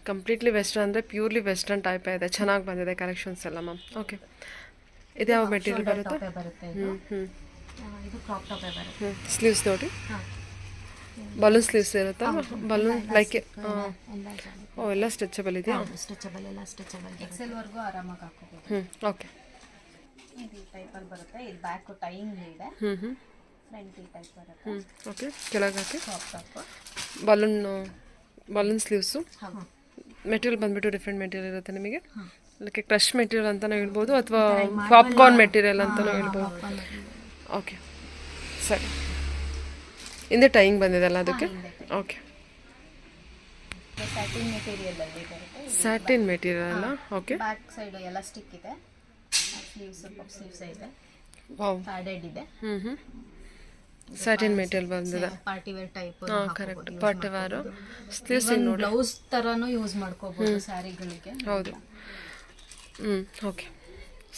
ಕಂಪ್ಲೀಟ್ಲಿ ವೆಸ್ಟರ್ನ್ ಅಂದರೆ ಪ್ಯೂರ್ಲಿ ವೆಸ್ಟರ್ನ್ ಟೈಪ್ ಇದೆ. ಚೆನ್ನಾಗಿ ಬಂದಿದೆ ಕಲೆಕ್ಷನ್ಸ್ ಎಲ್ಲ ಮ್ಯಾಮ್. ಓಕೆ, ಇದು ಯಾವ ಮೆಟೀರಿಯಲ್ ಬರುತ್ತೆ? ಬರುತ್ತೆ ಇದು ಕ್ರಾಪ್ ಟಾಪ್ ಬರುತ್ತೆ. ಸ್ಲೀವ್ಸ್ ನೋಡಿ, ಬಲೂನ್ ಸ್ಲೀವ್ಸ್ ಇರುತ್ತಾ? ಬಲೂನ್ ಲೈಕ್ ಓ, ಎಲ್ಲ ಸ್ಟ್ರೆಚಬಲ್ ಇದೆಯಾ? ಸ್ಟ್ರೆಚಬಲ್, ಎಲ್ಲ ಸ್ಟ್ರೆಚಬಲ್. ಎಕ್ಸೆಲ್ ವರ್ಗೂ ಆರಾಮಾಗಿ ಹಾಕೋಬಹುದು. ಓಕೆ. ಇದು ಟೈಪಲ್ಲಿ ಬರುತ್ತೆ. ಇದು ಬ್ಯಾಕ್ ಟೈಯಿಂಗ್ ಇದೆ, ಫ್ರಂಟ್ ಈ ಟೈಪ್ ಬರುತ್ತೆ. ಓಕೆ, ಕೆಳಗೆ ಹಾಕಿ crop top, balloon sleeves. Material ಬಂದ್ಬಿಟ್ಟು ಡಿಫ್ರೆಂಟ್ ಮೆಟೀರಿಯಲ್ ಇರುತ್ತೆ ನಿಮಗೆ. ಅದಕ್ಕೆ ಕ್ರಶ್ ಮೆಟೀರಿಯಲ್ ಅಂತಲೂ ಹೇಳ್ಬೋದು, ಅಥವಾ ಪಾಪ್ಕಾರ್ನ್ ಮೆಟೀರಿಯಲ್ ಅಂತಲೂ ಹೇಳ್ಬೋದು. ಓಕೆ, ಸರಿ. ಹಿಂದೆ ಟೈಯಿಂಗ್ ಬಂದಿದೆಲ್ಲ ಅದಕ್ಕೆ. ಓಕೆ, ಸ್ಯಾಟಿನ್ ಮೆಟೀರಿಯಲ್ ಅಲ್ಲಿ ಬರುತ್ತೆ. ಸ್ಯಾಟಿನ್ ಮೆಟೀರಿಯಲ್ ಅಲ್ಲ? ಓಕೆ. ಬ್ಯಾಕ್ ಸೈಡ್ ಎಲಾಸ್ಟಿಕ್ ಇದೆ, ಸ್ಲೀವ್ಸ್ ಪಫ್ ಸ್ಲೀವ್ಸ್ ಇದೆ, ವಾವ್, ಪ್ಯಾಡೆಡ್ ಇದೆ. ಸ್ಯಾಟಿನ್ ಮೆಟೀರಿಯಲ್ ಬಂದಿದೆ. Party wear type. Correct, party wear sleeves ನೋಡಿ. ಬ್ಲೌಸ್ ತರಾನು ಯೂಸ್ ಮಾಡ್ಕೋಬಹುದು ಸ್ಯಾರಿಗಳಿಗೆ. ಹೌದು. ಓಕೆ,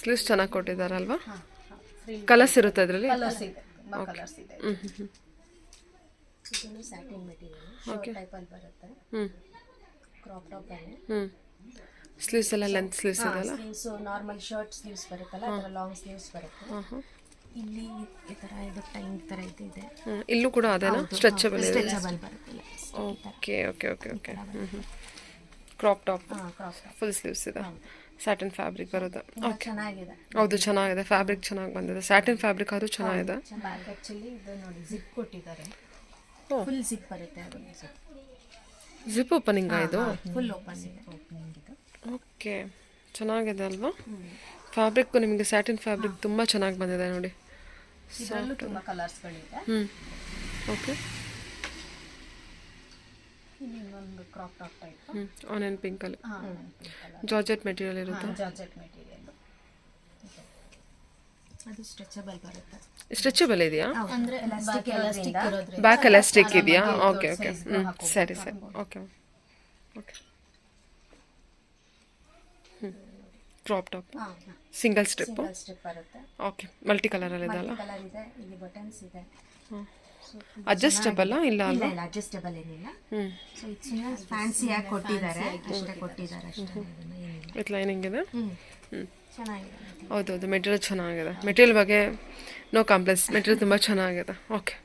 ಸ್ಲೀವ್ಸ್ ಚೆನ್ನಾಗಿ ಕೊಟ್ಟಿದ್ದಾರಲ್ವಾ? ಕಲರ್ಸ್ ಇರುತ್ತೆ ಅದರಲ್ಲಿ? ಕಲರ್ಸ್ ಇದೆ, ಕಲರ್ಸ್ ಇದೆ. ಇದು ಸ್ಯಾಟಿನ್ ಮೆಟೀರಿಯಲ್, ಶರ್ಟ್ ಟೈಪ್ ಅಲ್ಲಿ ಬರುತ್ತೆ. ಕ್ರಾಪ್ ಟಾಪ್ ಅಲ್ಲಿ ಸ್ಲೀವ್ಸ್ ಎಲ್ಲ ಲೆಂತ್ ಸ್ಲೀವ್ಸ್ ಇದೆಲ್ಲ? ಸ್ಲೀವ್ಸ್ ನಾರ್ಮಲ್ ಶರ್ಟ್ ಸ್ಲೀವ್ಸ್ ಬರುತ್ತಲ್ಲ, ಅದರ ಲಾಂಗ್ ಸ್ಲೀವ್ಸ್ ಬರುತ್ತೆ. ಇಲ್ಲಿ ಈ ತರ ಇದು ಟೈಮ್ ತರ ಇದೆ. ಇಲ್ಲೂ ಕೂಡ ಅದೇನಾ? ಸ್ಟ್ರೆಚಬಲ್ ಇದೆ. ಸ್ಟ್ರೆಚಬಲ್ ಬರುತ್ತೆ. Okay okay okay okay. Crop top, full sleeves ಇದೆ, ಸ್ಯಾಟಿನ್ ಫ್ಯಾಬ್ರಿಕ್ ಬರುತ್ತೆ. ಚೆನ್ನಾಗಿದೆ. ಹೌದು, ಚೆನ್ನಾಗಿದೆ. ಫ್ಯಾಬ್ರಿಕ್ ಚೆನ್ನಾಗಿ ಬಂದಿದೆ. ಸ್ಯಾಟಿನ್ ಫ್ಯಾಬ್ರಿಕ್ ಅದು ಚೆನ್ನಾಗಿದೆ. ಬ್ಯಾಕ್ ಆಕ್ಚುಲಿ ಇದು ನೋಡಿ ಜಿಪ್ ಕೊಟ್ಟಿದ್ದಾರೆ. ಫುಲ್ ಜಿಪ್ ಬರುತ್ತೆ, ಅದು ಜಿಪ್ ಓಪನಿಂಗ್ ಇದು? ಫುಲ್ ಓಪನಿಂಗ್ ಇದು. ಓಕೆ, ಚೆನ್ನಾಗಿದೆ ಅಲ್ವಾ? ಫ್ಯಾಬ್ರಿಕ್ ನಿಮಗೆ ಸ್ಯಾಟಿನ್ ಫ್ಯಾಬ್ರಿಕ್ ತುಂಬ ಚೆನ್ನಾಗಿ ಬಂದಿದೆ ನೋಡಿ. ಇದರಲ್ಲೂ ತುಂಬ ಕಲರ್ಸ್ಗಳಿದೆ. ಓಕೆ, ಇನ್ನೊಂದು ಕ್ರಾಪ್ ಟಾಪ್ ಟೈಪ್, ಆನಿಯನ್ ಪಿಂಕಲ್ಲಿ ಜಾರ್ಜೆಟ್ ಮೆಟೀರಿಯಲ್ ಇರುತ್ತೆ. ಜಾರ್ಜೆಟ್ ಮೆಟೀರಿಯಲ್, ಅದು ಸ್ಟ್ರೆಚಬಲ್ ಬರುತ್ತೆ. ಸ್ಟ್ರೆಚಬಲ್ ಇದೆಯಾ? ಅಂದ್ರೆ ಎಲಾಸ್ಟಿಕ್ ಇರೋದ್ರಿಂದ ಬ್ಯಾಕ್ ಎಲಾಸ್ಟಿಕ್ ಇದೆಯಾ? ಓಕೆ ಓಕೆ, ಸರಿ ಸರಿ. Okay okay. Crop top, single strip ಬರುತ್ತೆ. ಓಕೆ, ಮಲ್ಟಿ ಕಲರಲ್ಲಿ ಇದೆ ಅಲ್ಲ? ಕಲರ್ ಇದೆ, ಇಲ್ಲಿ ಬಟನ್ಸ್ ಇದೆ. ಅಡ್ಜಸ್ಟಬಲ್ ಇಲ್ಲ ಅಲ್ವಾ? ಇಲ್ಲ, ಅಡ್ಜಸ್ಟಬಲ್ ಏನಿಲ್ಲ. ಸೊ ಇದು ಫ್ಯಾನ್ಸಿ ಆಗಿ ಕೊಟ್ಟಿದ್ದಾರೆ, ಅಷ್ಟೇ ಕೊಟ್ಟಿದ್ದಾರೆ ಅಷ್ಟೇ, ಏನಿಲ್ಲ. ವಿತ್ ಲೈನಿಂಗ್ ಇದೆ. ಚೆನ್ನಾಗಿದೆ. ಹೌದೌದು, ಮೆಟೀರಿಯಲ್ ಚೆನ್ನಾಗಿದೆ. ಮೆಟೀರಿಯಲ್ ಬಗ್ಗೆ ನೋ ಕಾಂಪ್ಲೆಕ್ಸ್, ಮೆಟೀರಿಯಲ್ ತುಂಬ ಚೆನ್ನಾಗಿದೆ. ಓಕೆ,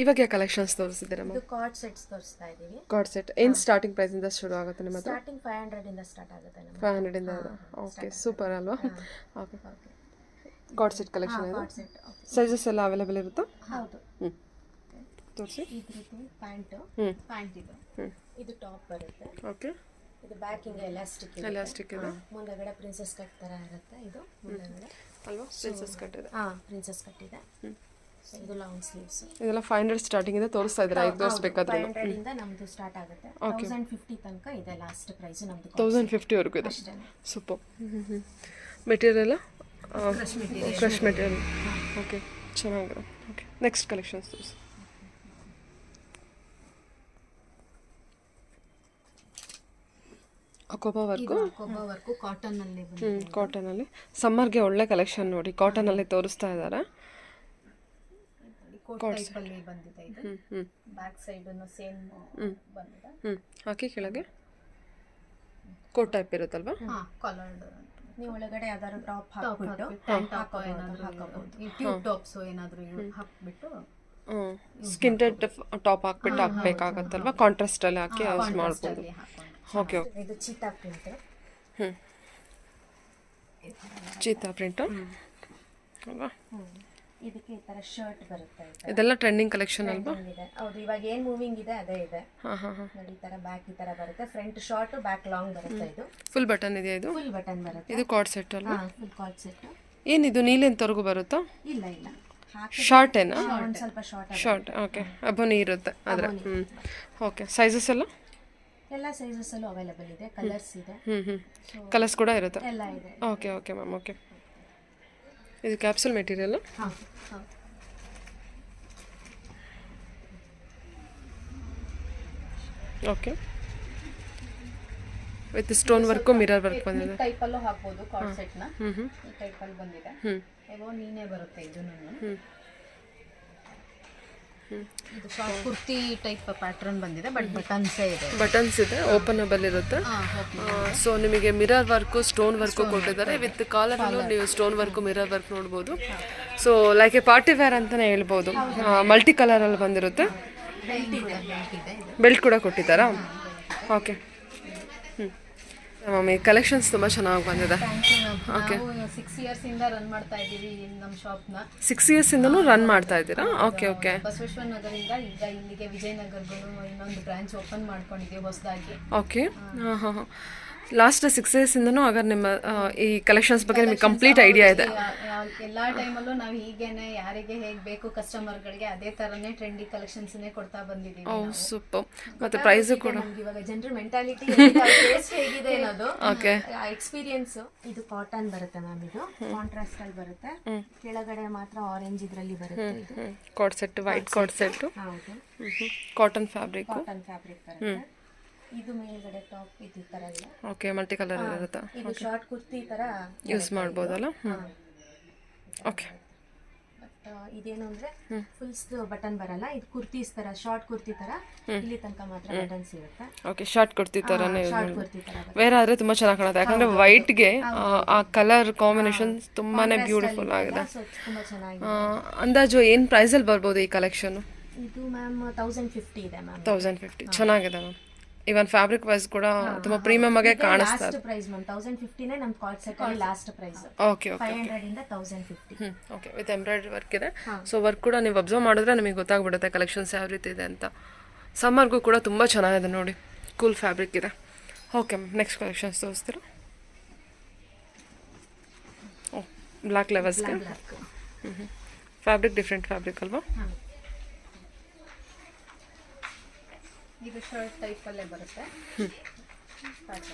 ಇವಾಗ ಯಾವ ಕಲೆಕ್ಷನ್ಸ್ ತೋರಿಸಿದ್ದೀರಾ ಮ್ಯಾಮ್? ಇದು ಕಾರ್ಡ್ ಸೆಟ್ಸ್ ತೋರಿಸ್ತಾ ಇದ್ದೀವಿ. ಕಾರ್ಡ್ ಸೆಟ್ ಏನು ಸ್ಟಾರ್ಟಿಂಗ್ ಪ್ರೈಸಿಂದ ಶುರು ಆಗುತ್ತೆ ನಿಮ್ಮ ಹತ್ರ? ಸ್ಟಾರ್ಟಿಂಗ್ 500 ಇಂದ ಸ್ಟಾರ್ಟ್ ಆಗುತ್ತೆ ನಮ್ಮ 500 ಇಂದ. ಓಕೆ, ಸೂಪರ್ ಅಲ್ವಾ? ಓಕೆ, ಕಾರ್ಡ್ ಸೆಟ್ ಕಲೆಕ್ಷನ್ ಇದೆ. Card set. ಸೈಜಸ್ ಎಲ್ಲ ಅವೈಲೇಬಲ್ ಇರುತ್ತಾ? ಹೌದು. ತೋರಿಸಿ. ಈ ರೀತಿ ಪ್ಯಾಂಟ್ ಇದು. ಇದು ಟಾಪ್ ಬರುತ್ತೆ. ಓಕೆ, ಇದು ಬ್ಯಾಕಿಂಗ್ ಎಲಾಸ್ಟಿಕ್ ಇದೆ. ಮುಂದಗಡೆ ಪ್ರಿನ್ಸೆಸ್ ಕಟ್ ತರ ಇರುತ್ತೆ. ಇದು ಮುಂದಗಡೆ ಅಲ್ವಾ? ಪ್ರಿನ್ಸೆಸ್ ಕಟ್ ಇದೆ. ಪ್ರಿನ್ಸೆಸ್ ಕಟ್ ಇದೆ. ಸೊ ಇದು ಲಾಂಗ್ ಸ್ಲೀವ್ಸ್. ಇದೆಲ್ಲ 500 ಸ್ಟಾರ್ಟಿಂಗ್ ಇದೆ ತೋರಿಸ್ತಾ ಇದ್ದೀರಾ? ಈಗ ತೋರಿಸ್ಬೇಕಾದ್ರೆ 500 ಇಂದ ನಮ್ದು ಸ್ಟಾರ್ಟ್ ಆಗುತ್ತೆ. 1050 ತನಕ ಇದೆ ಲಾಸ್ಟ್ ಪ್ರೈಸ್ ನಮ್ದು. 1050 ವರೆಗೂ ಇದೆ. Super. Material fresh material. Okay, ಚೆನ್ನಾಗಿದೆ. ಓಕೆ, ನೆಕ್ಸ್ಟ್ ಕಲೆಕ್ಷನ್ಸ್ ತೋರಿಸಿ. ಕೊಬ್ಬ ವರ್ಕು ಕಾಟನ್ ಅಲ್ಲಿ ಬಂದಿದೆ. ಕಾಟನಲ್ಲಿ ಸಮ್ಮರ್ಗೆ ಒಳ್ಳೆ ಕಲೆಕ್ಷನ್ ನೋಡಿ. ಕಾಟನಲ್ಲಿ ತೋರಿಸ್ತಾ ಇದ್ದಾರೆ. ಕೋಟ್ ಟೈಪ್ ಅಲ್ಲಿ ಬಂದಿದೆ ಇದು. ಬ್ಯಾಕ್ ಸೈಡ್ ಅನ್ನು ಸೇಮ್ ಬಂದಿದೆ. ಹಾಕಿ ಕೆಳಗೆ ಕೋಟ್ ಟೈಪ್ ಇರುತ್ತಲ್ವಾ? ಕಾಲರ್ಡ್. ನೀವು ಒಳಗಡೆ ಯಾವ್ದಾದ್ರು ಟಾಪ್ ಹಾಕ್ಬಿಟ್ಟು ಟಾಪ್ ಏನಾದ್ರು ಹಾಕಬಹುದು. ಈ ಟ್ಯೂಬ್ ಟಾಪ್ಸ್ ಏನಾದ್ರು ಹಾಕ್ಬಿಟ್ಟು ಸ್ಕಿನ್ ಟೈಟ್ ಟಾಪ್ ಹಾಕ್ಬಿಟ್ಟು ಹಾಕ್ಬೇಕಾಗತ್ತಲ್ವಾ? ಕಾಂಟ್ರಾಸ್ಟ್ ಅಲ್ಲಿ ಹಾಕಿ ಯೂಸ್ ಮಾಡ್ಬೋದು. ಓಕೆ, ಇದು ಚೀತಾ ಪ್ರಿಂಟ್. ಚೀತಾ ಪ್ರಿಂಟ್ ಅಲ್ವಾ? ಇದಕ್ಕೆ ಈ ತರ ಶರ್ಟ್ ಬರುತ್ತೆ. ಇದೆಲ್ಲ ಟ್ರೆಂಡಿಂಗ್ ಕಲೆಕ್ಷನ್ ಅಲ್ವಾ? ಹೌದು, ಇವಾಗ ಏನ್ ಮೂವಿಂಗ್ ಇದೆ ಅದೇ ಇದೆ. ನೋಡಿ, ಈ ತರ ಬ್ಯಾಕ್ ಈ ತರ ಬರುತ್ತೆ. ಫ್ರಂಟ್ ಶಾರ್ಟ್, ಬ್ಯಾಕ್ ಲಾಂಗ್ ಬರುತ್ತೆ. ಇದು ಫುಲ್ ಬಟನ್ ಇದೆಯಾ? ಇದು ಫುಲ್ ಬಟನ್ ಬರುತ್ತೆ. ಇದು ಕಾರ್ಡ್ ಸೆಟ್ ಅಲ್ವಾ? Full card set. ಏನಿದು ನೀಲೆಂತವರೆಗೂ ಬರುತ್ತಾ? ಇಲ್ಲ ಇಲ್ಲ, ಶಾರ್ಟ್ ಏನಾ? ಒಂದ್ ಸ್ವಲ್ಪ ಶಾರ್ಟ್. ಶಾರ್ಟ್. ಓಕೆ, ಅಬೋನಿ ಇರುತ್ತೆ ಆದರೆ. ಓಕೆ, ಸೈಜಸ್ ಎಲ್ಲ ಎಲ್ಲ ಸೈಜಸ್ ಅಲ್ಲೂ ಅವೈಲೇಬಲ್ ಇದೆ. ಕಲರ್ಸ್ ಇದೆ. ಕಲರ್ಸ್ ಕೂಡ ಇರುತ್ತೆ. ಎಲ್ಲ ಇದೆ. Okay okay ma'am. ಓಕೆ, ಇದು capsule material. Okay, with stone work mirror work ಬಂದಿದೆ. ಟೈಪ್ ಅಲ್ಲೂ ಹಾಕಬಹುದು ಕಾರ್ಡ್ ಸೆಟ್ ನ. ಈ ಟೈಪ್ ಅಲ್ಲಿ ಬಂದಿದೆ. ಹೇಗೋ ನೀನೇ ಬರುತ್ತೆ ಇದು. ನಾನು ಇದು ಶಾರ್ಟ್ ಕುರ್ತಿ ಟೈಪ್ ಪ್ಯಾಟರ್ನ್ ಬಂದಿದೆ. ಬಟ್ ಬಟನ್ಸ್ ಇದೆ. ಓಪನಬಲ್ ಇರುತ್ತೆ. ಸೊ ನಿಮಗೆ ಮಿರರ್ ವರ್ಕು ಸ್ಟೋನ್ ವರ್ಕು ಕೊಟ್ಟಿದ್ದಾರೆ. ವಿತ್ ಕಾಲರಲ್ಲೂ ನೀವು ಸ್ಟೋನ್ ವರ್ಕು ಮಿರರ್ ವರ್ಕ್ ನೋಡ್ಬೋದು. So like a party wear ಅಂತಲೇ ಹೇಳ್ಬೋದು. ಮಲ್ಟಿ ಕಲರಲ್ಲಿ ಬಂದಿರುತ್ತೆ. ಬೆಲ್ಟ್ ಕೂಡ ಕೊಟ್ಟಿದ್ದಾರಾ? ಓಕೆ. ಮ್ಯಾಮ್, ಈ ಕಲೆಕ್ಷನ್ಸ್ ತುಂಬ ಚೆನ್ನಾಗಿ ಬಂದಿದೆ. ಓಕೆ, 6 ಇಯರ್ಸ್ ಇಂದ ರನ್ ಮಾಡ್ತಾ ಇದ್ದೀವಿ ನಮ್ಮ ಶಾಪ್ನ. 6 ಇಯರ್ಸ್ ಇಂದನೂ ರನ್ ಮಾಡ್ತಾ ಇದ್ದೀರಾ? Okay okay. ಬಸವೇಶ್ವರ ನಗರದಿಂದ ಈಗ ಇಲ್ಲಿಗೆ ವಿಜಯನಗರಗೂ ಇನ್ನೊಂದು ಬ್ರಾಂಚ್ ಓಪನ್ ಮಾಡ್ಕೊಂಡಿದ್ದೀವಿ ಹೊಸದಾಗಿ. ಓಕೆ. ಹಾಂ. ಲಾಸ್ಟ್ 6 ಇಯರ್ಸ್ ಇಂದನೂ ಆಗ ನಿಮ್ಮ ಈ ಕಲೆಕ್ಷನ್ಸ್ ಬಗ್ಗೆ ನಿಮಗೆ ಕಂಪ್ಲೀಟ್ ಐಡಿಯಾ ಇದೆ. ಎಲ್ಲಾ ಟೈಮಲ್ಲೂ ನಾವು ಹೀಗೇನೆ ಯಾರಿಗೆ ಹೇಗೆ ಬೇಕು ಕಸ್ಟಮರ್ಗಳಿಗೆ ಅದೇ ತರನೇ ಟ್ರೆಂಡಿ ಕಲೆಕ್ಷನ್ಸ್ನೇ ಕೊಡ್ತಾ ಬಂದಿದ್ದೀವಿ. ಸೂಪರ್. ಮತ್ತೆ ಪ್ರೈಸ್ ಕೂಡ ಇವಾಗ ಜನರ ಮೆಂಟಾಲಿಟಿ ಹೇಗಿದೆ ಅನ್ನೋದು. Okay, experience. ಇದು ಕಾಟನ್ ಬರುತ್ತೆ ಮ್ಯಾಮ್. ಇದು ಕಾಂಟ್ರಾಸ್ಟ್ ಅಲ್ಲಿ ಬರುತ್ತೆ. ಕೆಳಗಡೆ ಮಾತ್ರ ಆರೆಂಜ್ ಇದರಲ್ಲಿ ಬರುತ್ತೆ. ಇದು card set, white card set. ಹೌದು, ಕಾಟನ್ ಫ್ಯಾಬ್ರಿಕ್ ಬರುತ್ತೆ. ಇದು ಮೇಲ್ಗಡೆ ಟಾಪ್ ಈ ತರ ಇದೆ. ಓಕೆ, ಮಲ್ಟಿ ಕಲರ್ ಇರುತ್ತೆ. ಇದು ಶಾರ್ಟ್ ಕುರ್ತಿ ತರ ಯೂಸ್ ಮಾಡ್ಬೋದಲ್ಲ? ಓಕೆ. ಇದೇನು ಅಂದ್ರೆ ಫುಲ್ಸ್ ಬಟನ್ ಬರಲ್ಲ. ಇದು ಕುರ್ತೀಸ್ ತರ, ಶಾರ್ಟ್ ಕುರ್ತಿ ತರ. ಇಲ್ಲಿ ತನಕ ಮಾತ್ರ ಬಟನ್ಸ್ ಇರುತ್ತೆ. ಓಕೆ, ಶಾರ್ಟ್ ಕುರ್ತಿ ತರನೇ ಶಾರ್ಟ್ ಕುರ್ತಿ ತರ. ವೇರ್ ಆದ್ರೆ ತುಂಬಾ ಚೆನ್ನಾಗಿ ಕಾಣುತ್ತೆ. ಯಾಕಂದ್ರೆ ವೈಟ್ಗೆ ಆ ಕಲರ್ ಕಾಂಬಿನೇಷನ್ ತುಂಬಾನೇ ಬ್ಯೂಟಿಫುಲ್ ಆಗಿದೆ. ತುಂಬಾ ಚೆನ್ನಾಗಿದೆ. ಅಂದಾಜು ಏನ್ ಪ್ರೈಸ್ ಅಲ್ಲಿ ಬರ್ಬೋದು ಈ ಕಲೆಕ್ಷನ್? ಇದು ಮ್ಯಾಮ್ 1050 ಇದೆ ಮ್ಯಾಮ್. 1050 ಚೆನ್ನಾಗಿದೆ ಮ್ಯಾಮ್. ಇವನ್ ಫ್ಯಾಬ್ರಿಕ್ ವೈಸ್ ಕೂಡ ತುಂಬಾ ಪ್ರೀಮಿಯಂ ಆಗಿ ಕಾಣಿಸ್ತಾ ಇದೆ. ಲಾಸ್ಟ್ ಪ್ರೈಸ್ ಮ್ಯಾಮ್ 1050 ನೇ ನಮ್ಮ ಕಾರ್ಡ್ ಸೆಟ್ ಅಲ್ಲಿ ಲಾಸ್ಟ್ ಪ್ರೈಸ್. Okay okay. 500 ಇಂದ 1050. ಓಕೆ, ವಿತ್ ಎಂಬ್ರಾಯ್ಡರಿ ವರ್ಕ್ ಇದೆ. ಸೊ ವರ್ಕ್ ಕೂಡ ನೀವು ಅಬ್ಸರ್ವ್ ಮಾಡಿದ್ರೆ ನಿಮಗೆ ಗೊತ್ತಾಗ್ಬಿಡುತ್ತೆ ಕಲೆಕ್ಷನ್ಸ್ ಯಾವ ರೀತಿ ಇದೆ ಅಂತ. ಸಮ್ಮರ್ಗೂ ಕೂಡ ತುಂಬ ಚೆನ್ನಾಗಿದೆ ನೋಡಿ. ಕೂಲ್ ಫ್ಯಾಬ್ರಿಕ್ ಇದೆ. ಓಕೆ ಮ್ಯಾಮ್, ನೆಕ್ಸ್ಟ್ ಕಲೆಕ್ಷನ್ಸ್ ತೋರಿಸ್ತೀರಾ? ಓ, ಬ್ಲ್ಯಾಕ್ ಲೆವಲ್ಸ್ಗೆ. ಫ್ಯಾಬ್ರಿಕ್ ಡಿಫ್ರೆಂಟ್ ಫ್ಯಾಬ್ರಿಕ್ ಅಲ್ವಾ? ಇದು ಶರ್ಟ್ ಟೈಪ್ ಅಲ್ಲೇ ಬರುತ್ತೆ.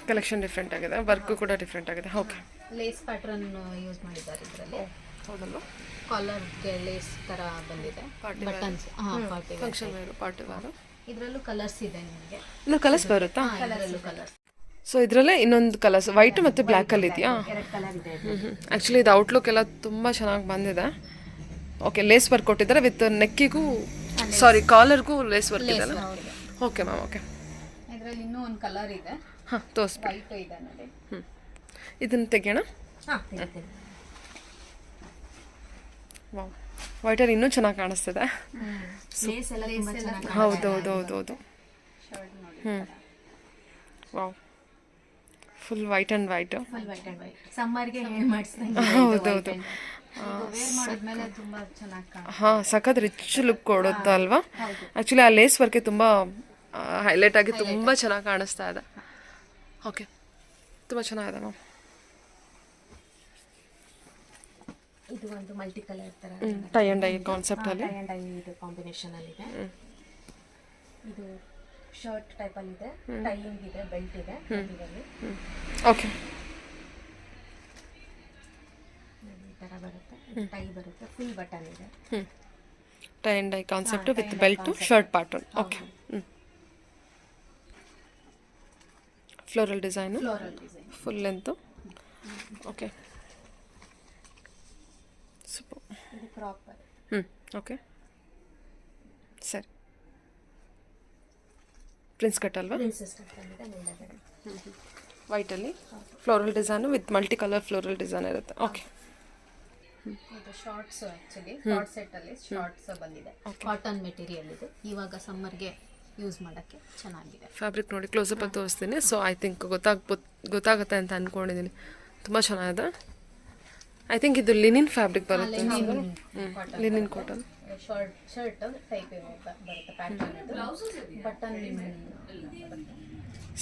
ಕಲೆಕ್ಷನ್ ಡಿಫ್ರೆಂಟ್ ಆಗಿದೆ. ವರ್ಕು ಕೂಡ ಡಿಫ್ರೆಂಟ್ ಆಗಿದೆ. ಓಕೆ, ಲೇಸ್ ಪ್ಯಾಟರ್ನ್ ಯೂಸ್ ಮಾಡಿದ್ದಾರೆ ಇದರಲ್ಲಿ. ಹೌದಲ್ವಾ? ಕಾಲರ್ಗೆ ಲೇಸ್ ತರ ಬಂದಿದೆ. Buttons. Party function wear, party wear. ಇದರಲ್ಲೂ ಕಲರ್ಸ್ ಇದೆ ನಿಮಗೆ. ಇನ್ನು ಕಲರ್ಸ್ ಬರುತ್ತಾ? ಇದರಲ್ಲೂ ಕಲರ್ಸ್. ಸೊ ಇದರಲ್ಲೇ ಇನ್ನೊಂದು ಕಲರ್ಸ್ ವೈಟ್ ಮತ್ತು ಬ್ಲ್ಯಾಕಲ್ಲಿ ಇದೆಯಾ? ಎರಡು ಕಲರ್ ಇದೆ. ಆ್ಯಕ್ಚುಲಿ ಇದು ಔಟ್ಲುಕ್ ಎಲ್ಲ ತುಂಬ ಚೆನ್ನಾಗಿ ಬಂದಿದೆ. ಓಕೆ, ಲೇಸ್ ವರ್ಕ್ ಕೊಟ್ಟಿದ್ದಾರೆ. ವಿತ್ ನೆಕ್ಕಿಗೂ ಕಾಲರ್ಗೂ ಲೇಸ್ ವರ್ಕ್ ಇದೆ. Okay ma'am. ಓಕೆ, ಇದರಲ್ಲಿ ಇನ್ನೂ ಒಂದು ಕಲರ್ ಇದೆ. ಹಾಂ, ತೋರಿಸ್ಬಿಡಿ. ವೈಟ್ ಇದೆ ನೋಡಿ. ಇದನ್ನು ತೆಗೆಯೋಣ. ಹಾಂ, ತೆಗಿತೀನಿ. ವಾವ್, ವೈಟಲ್ಲಿ ಇನ್ನೂ ಚೆನ್ನಾಗಿ ಕಾಣಿಸ್ತದೆ. ಲೇಸ್ ಎಲ್ಲ ತುಂಬ ಚೆನ್ನಾಗಿ ಹೌದು. ಶರ್ಟ್ ನೋಡಿ ಹ್ಞೂ wow, full white and white. Full white and white ಸಮ್ಮರ್ಗೆ ಮಾಡಿಸ್ದಂಗೆ. ಹೌದು. ವೇರ್ ಮಾಡಿದ್ಮೇಲೆ ತುಂಬ ಚೆನ್ನಾಗಿ ಕಾಣುತ್ತೆ. ಹಾಂ, ಸಖತ್ ರಿಚ್ ಲುಕ್ ಕೊಡುತ್ತೆ ಅಲ್ವಾ. ಆ್ಯಕ್ಚುಲಿ ಆ ಲೇಸ್ ವರ್ಕೆ ತುಂಬ ಹೈಲೈಟ್ ಆಗಿ ತುಂಬ ಚೆನ್ನಾಗಿ ಕಾಣಿಸ್ತಾ ಇದೆ. ಓಕೆ, ತುಂಬ ಚೆನ್ನಾಗಿದೆ ಮ್ಯಾಮ್. ಇದು ಒಂದು ಮಲ್ಟಿ ಕಲರ್ ಥರ ಟೈ ಆ್ಯಂಡ್ ಡೈ ಕಾನ್ಸೆಪ್ಟಲ್ಲಿ. ಟೈ ಆ್ಯಂಡ್ ಡೈ ಇದು ಕಾಂಬಿನೇಷನಲ್ಲಿದೆ. ಇದು ಶರ್ಟ್ ಟೈಪಲ್ಲಿದೆ, ಟೈಯಿಂಗ್ ಇದೆ, ಬೆಲ್ಟ್ ಇದೆ ಇದರಲ್ಲಿ. ಓಕೆ, ಈ ಥರ ಬರುತ್ತೆ, ಟೈ ಬರುತ್ತೆ, ಫುಲ್ ಬಟನ್ ಇದೆ. Tie and dye concept with belt, shirt pattern. Okay, floral design, floral design. Full length. Okay, super. ಇದು ಕ್ರಾಪ್ ಬರುತ್ತೆ. ಓಕೆ, ಸರಿ. ಪ್ರಿನ್ಸ್ ಕಟ್ ಅಲ್ವಾ? ಪ್ರಿನ್ಸೆಸ್ ಕಟ್ ಬಂದಿದೆ ಮೇಲ್ಗಡೆ. ವೈಟಲ್ಲಿ floral design with multi colour floral design ಇರುತ್ತೆ. Okay, ಇದು shorts, actually short ಸೆಟ್ಟಲ್ಲಿ shorts ಬಂದಿದೆ. ಕಾಟನ್ ಮೆಟೀರಿಯಲ್ ಇದು, ಇವಾಗ ಸಮ್ಮರ್ಗೆ ಯೂಸ್ ಮಾಡೋಕ್ಕೆ ಚೆನ್ನಾಗಿದೆ. ಫ್ಯಾಬ್ರಿಕ್ ನೋಡಿ ಕ್ಲೋಸಪ್ ಅಲ್ಲಿ ತೋರಿಸ್ತೀನಿ. ಸೊ ಐ ಥಿಂಕ್ ಗೊತ್ತಾಗುತ್ತೆ ಅಂತ ಅಂದ್ಕೊಂಡಿದ್ದೀನಿ. ತುಂಬ ಚೆನ್ನಾಗಿದೆ. ಐ ಥಿಂಕ್ ಇದು ಲಿನಿನ್ ಫ್ಯಾಬ್ರಿಕ್ ಬರುತ್ತೆ. ಲಿನಿನ್ ಕಾಟನ್ ಶರ್ಟ್ ಟೈಪ್ ಬರುತ್ತೆ ಪ್ಯಾಟರ್ನ್. ಇದು ಬಟನ್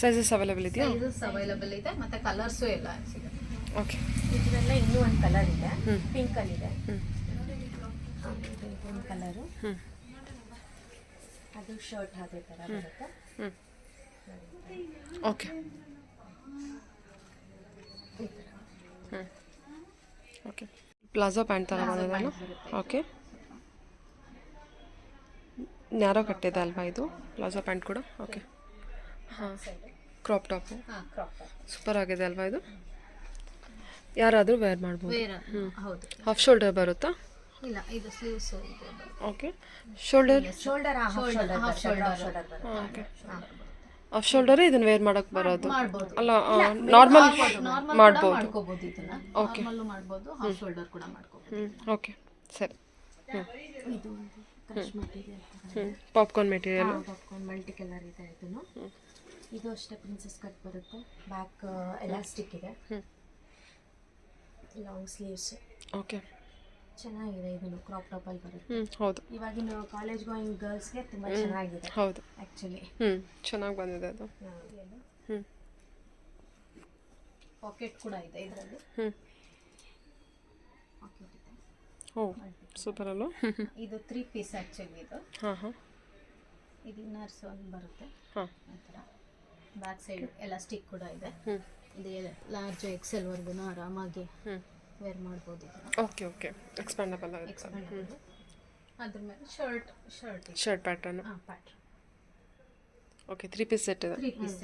ಸೈಜಸ್ ಅವೈಲೇಬಲ್ ಇದೆಯಾ? ಸೈಜಸ್ ಅವೈಲೇಬಲ್ ಇದೆ, ಮತ್ತೆ ಕಲರ್ಸು ಎಲ್ಲ ಸಿಗುತ್ತೆ. ಓಕೆ, ಇದರಲ್ಲ ಇನ್ನೂ ಒಂದು ಕಲರ್ ಇದೆ, ಪಿಂಕಲ್ಲಿದೆ. ಒಂದು ಕಲರು, ಅದು ಶರ್ಟ್ ಅದೇ ಥರ ಬರುತ್ತೆ. Okay, okay. ಪ್ಲಾಜೋ ಪ್ಯಾಂಟ್ ಥರ ಬಂದಿದೆ. ಓಕೆ, ನ್ಯಾರೋ ಕಟ್ಟಿದೆ ಅಲ್ವಾ ಇದು ಪ್ಲಾಜೋ ಪ್ಯಾಂಟ್ ಕೂಡ? ಓಕೆ, ಹಾಂ, ಕ್ರಾಪ್ ಟಾಪು ಸೂಪರ್ ಆಗಿದೆ ಅಲ್ವಾ ಇದು? ಯಾರಾದರೂ ವೇರ್ ಮಾಡ್ಬೋದು. ಹೌದು. ಹಾಫ್ ಶೋಲ್ಡರ್ ಬರುತ್ತಾ? ಇಲ್ಲ, ಇದು ಸ್ಲೀವ್ಸ್ ಇದೆ. Okay, shoulder shoulder okay, half shoulder ಇದನ್ನ ವೇರ್ ಮಾಡಕ್ಕೆ ಬರೋದು ಮಾಡ್ಬೋದು. ಅಲ್ಲ, ನಾರ್ಮಲ್ ಮಾಡ್ಬೋದು. ಮಾಡ್ಕೋಬಹುದು, ಇದನ್ನ ನಾರ್ಮಲ್ ಮಾಡ್ಬೋದು, ಹಾಫ್ ಶೋಲ್ಡರ್ ಕೂಡ ಮಾಡ್ಕೋಬಹುದು. ಓಕೆ, ಸರಿ. ಇದು crush material, popcorn material. Popcorn multi colour ಇದೆ. ಇದನ್ನು ಇದು ಅಷ್ಟೇ ಪ್ರಿನ್ಸೆಸ್ ಕಟ್ ಬರುತ್ತೆ. ಬ್ಯಾಕ್ ಎಲಾಸ್ಟಿಕ್ ಇದೆ, ಲಾಂಗ್ ಸ್ಲೀವ್ಸ್. ಓಕೆ, ಚೆನ್ನಾಗಿದೆ. ಇದನ್ನು ಕ್ರಾಪ್ ಟಾಪ್ ಅಲ್ಲಿ ಬರುತ್ತೆ. ಹೌದು. ಇವಾಗಿನ ಕಾಲೇಜ್ ಗೋಯಿಂಗ್ ಗರ್ಲ್ಸ್ಗೆ ತುಂಬಾ ಚೆನ್ನಾಗಿದೆ ಹೌದು, ಆಕ್ಚುಲಿ. ಚೆನ್ನಾಗಿ ಬಂದಿದೆ ಅದು. ಪಾಕೆಟ್ ಕೂಡ ಇದೆ ಇದರಲ್ಲಿ. ಓ, ಸೂಪರ್ ಅಲ್ವಾ? ಇದು 3 ಪೀಸ್ ಆಕ್ಚುಲಿ ಇದು. ಹಾಂ, ಇದು ಇನ್ನರ್ಸ್ ಒಂದು ಬರುತ್ತೆ ಹಾಂ. ಆ ಥರ. ಬ್ಯಾಕ್ ಸೈಡ್ ಎಲಾಸ್ಟಿಕ್ ಕೂಡ ಇದೆ. ಇದು ಲಾರ್ಜ್ ಎಕ್ಸೆಲ್ ವರ್ಗು ಆರಾಮಾಗಿ ವೇರ್ ಮಾಡ್ಬೋದು ಇದನ್ನ. ಓಕೆ, ಎಕ್ಸ್ಪ್ಯಾಂಡಬಲ್ ಆಗುತ್ತೆ. ಅದ್ರ ಮೇಲೆ shirt pattern. Pattern. Okay, 3 piece set ಇದೆ. 3 ಪೀಸ್.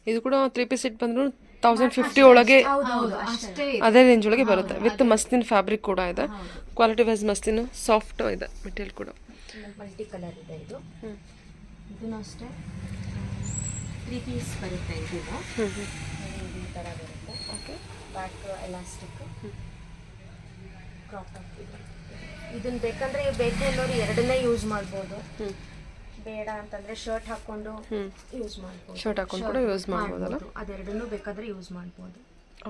ಇದು ಕೂಡ 3 ಪೀಸ್ ಸೆಟ್ ಬಂದ್ರು 1050 ಒಳಗೆ, ಅಷ್ಟೇ ಅದೇ ರೇಂಜ್ ಒಳಗೆ ಬರುತ್ತೆ. ವಿತ್ ಮಸ್ತಿನ್ ಫ್ಯಾಬ್ರಿಕ್ ಕೂಡ ಇದೆ. ಕ್ವಾಲಿಟಿ ವೈಸ್ ಮಸ್ತಿನ್ ಸಾಫ್ಟ್ ಇದೆ ಮೆಟೀರಿಯಲ್ ಕೂಡ. ಮಲ್ಟಿ ಕಲರ್ ಇದೆ ಇದು. ಇದನ್ನು ಅಷ್ಟೇ 3 ಪೀಸ್ ಬರುತ್ತೆ. ಇದನ್ನು ಈ ಥರ ಬರುತ್ತೆ. Okay, back elastic, crop top ಇದೆ. ಇದನ್ನ ಬೇಕಂದ್ರೆ ಬೇಕು ಅನ್ನೋರು ಎರಡನ್ನೇ ಯೂಸ್ ಮಾಡ್ಬೋದು. ಬೇಡ ಅಂತಂದ್ರೆ ಶರ್ಟ್ ಹಾಕೊಂಡು ಯೂಸ್ ಮಾಡ್ಬೋದು. ಶರ್ಟ್ ಹಾಕೊಂಡು ಕೂಡ ಯೂಸ್ ಮಾಡ್ಬೋದಲ್ಲ? ಅದೆರಡನ್ನೂ ಬೇಕಾದ್ರೆ ಯೂಸ್ ಮಾಡ್ಬೋದು.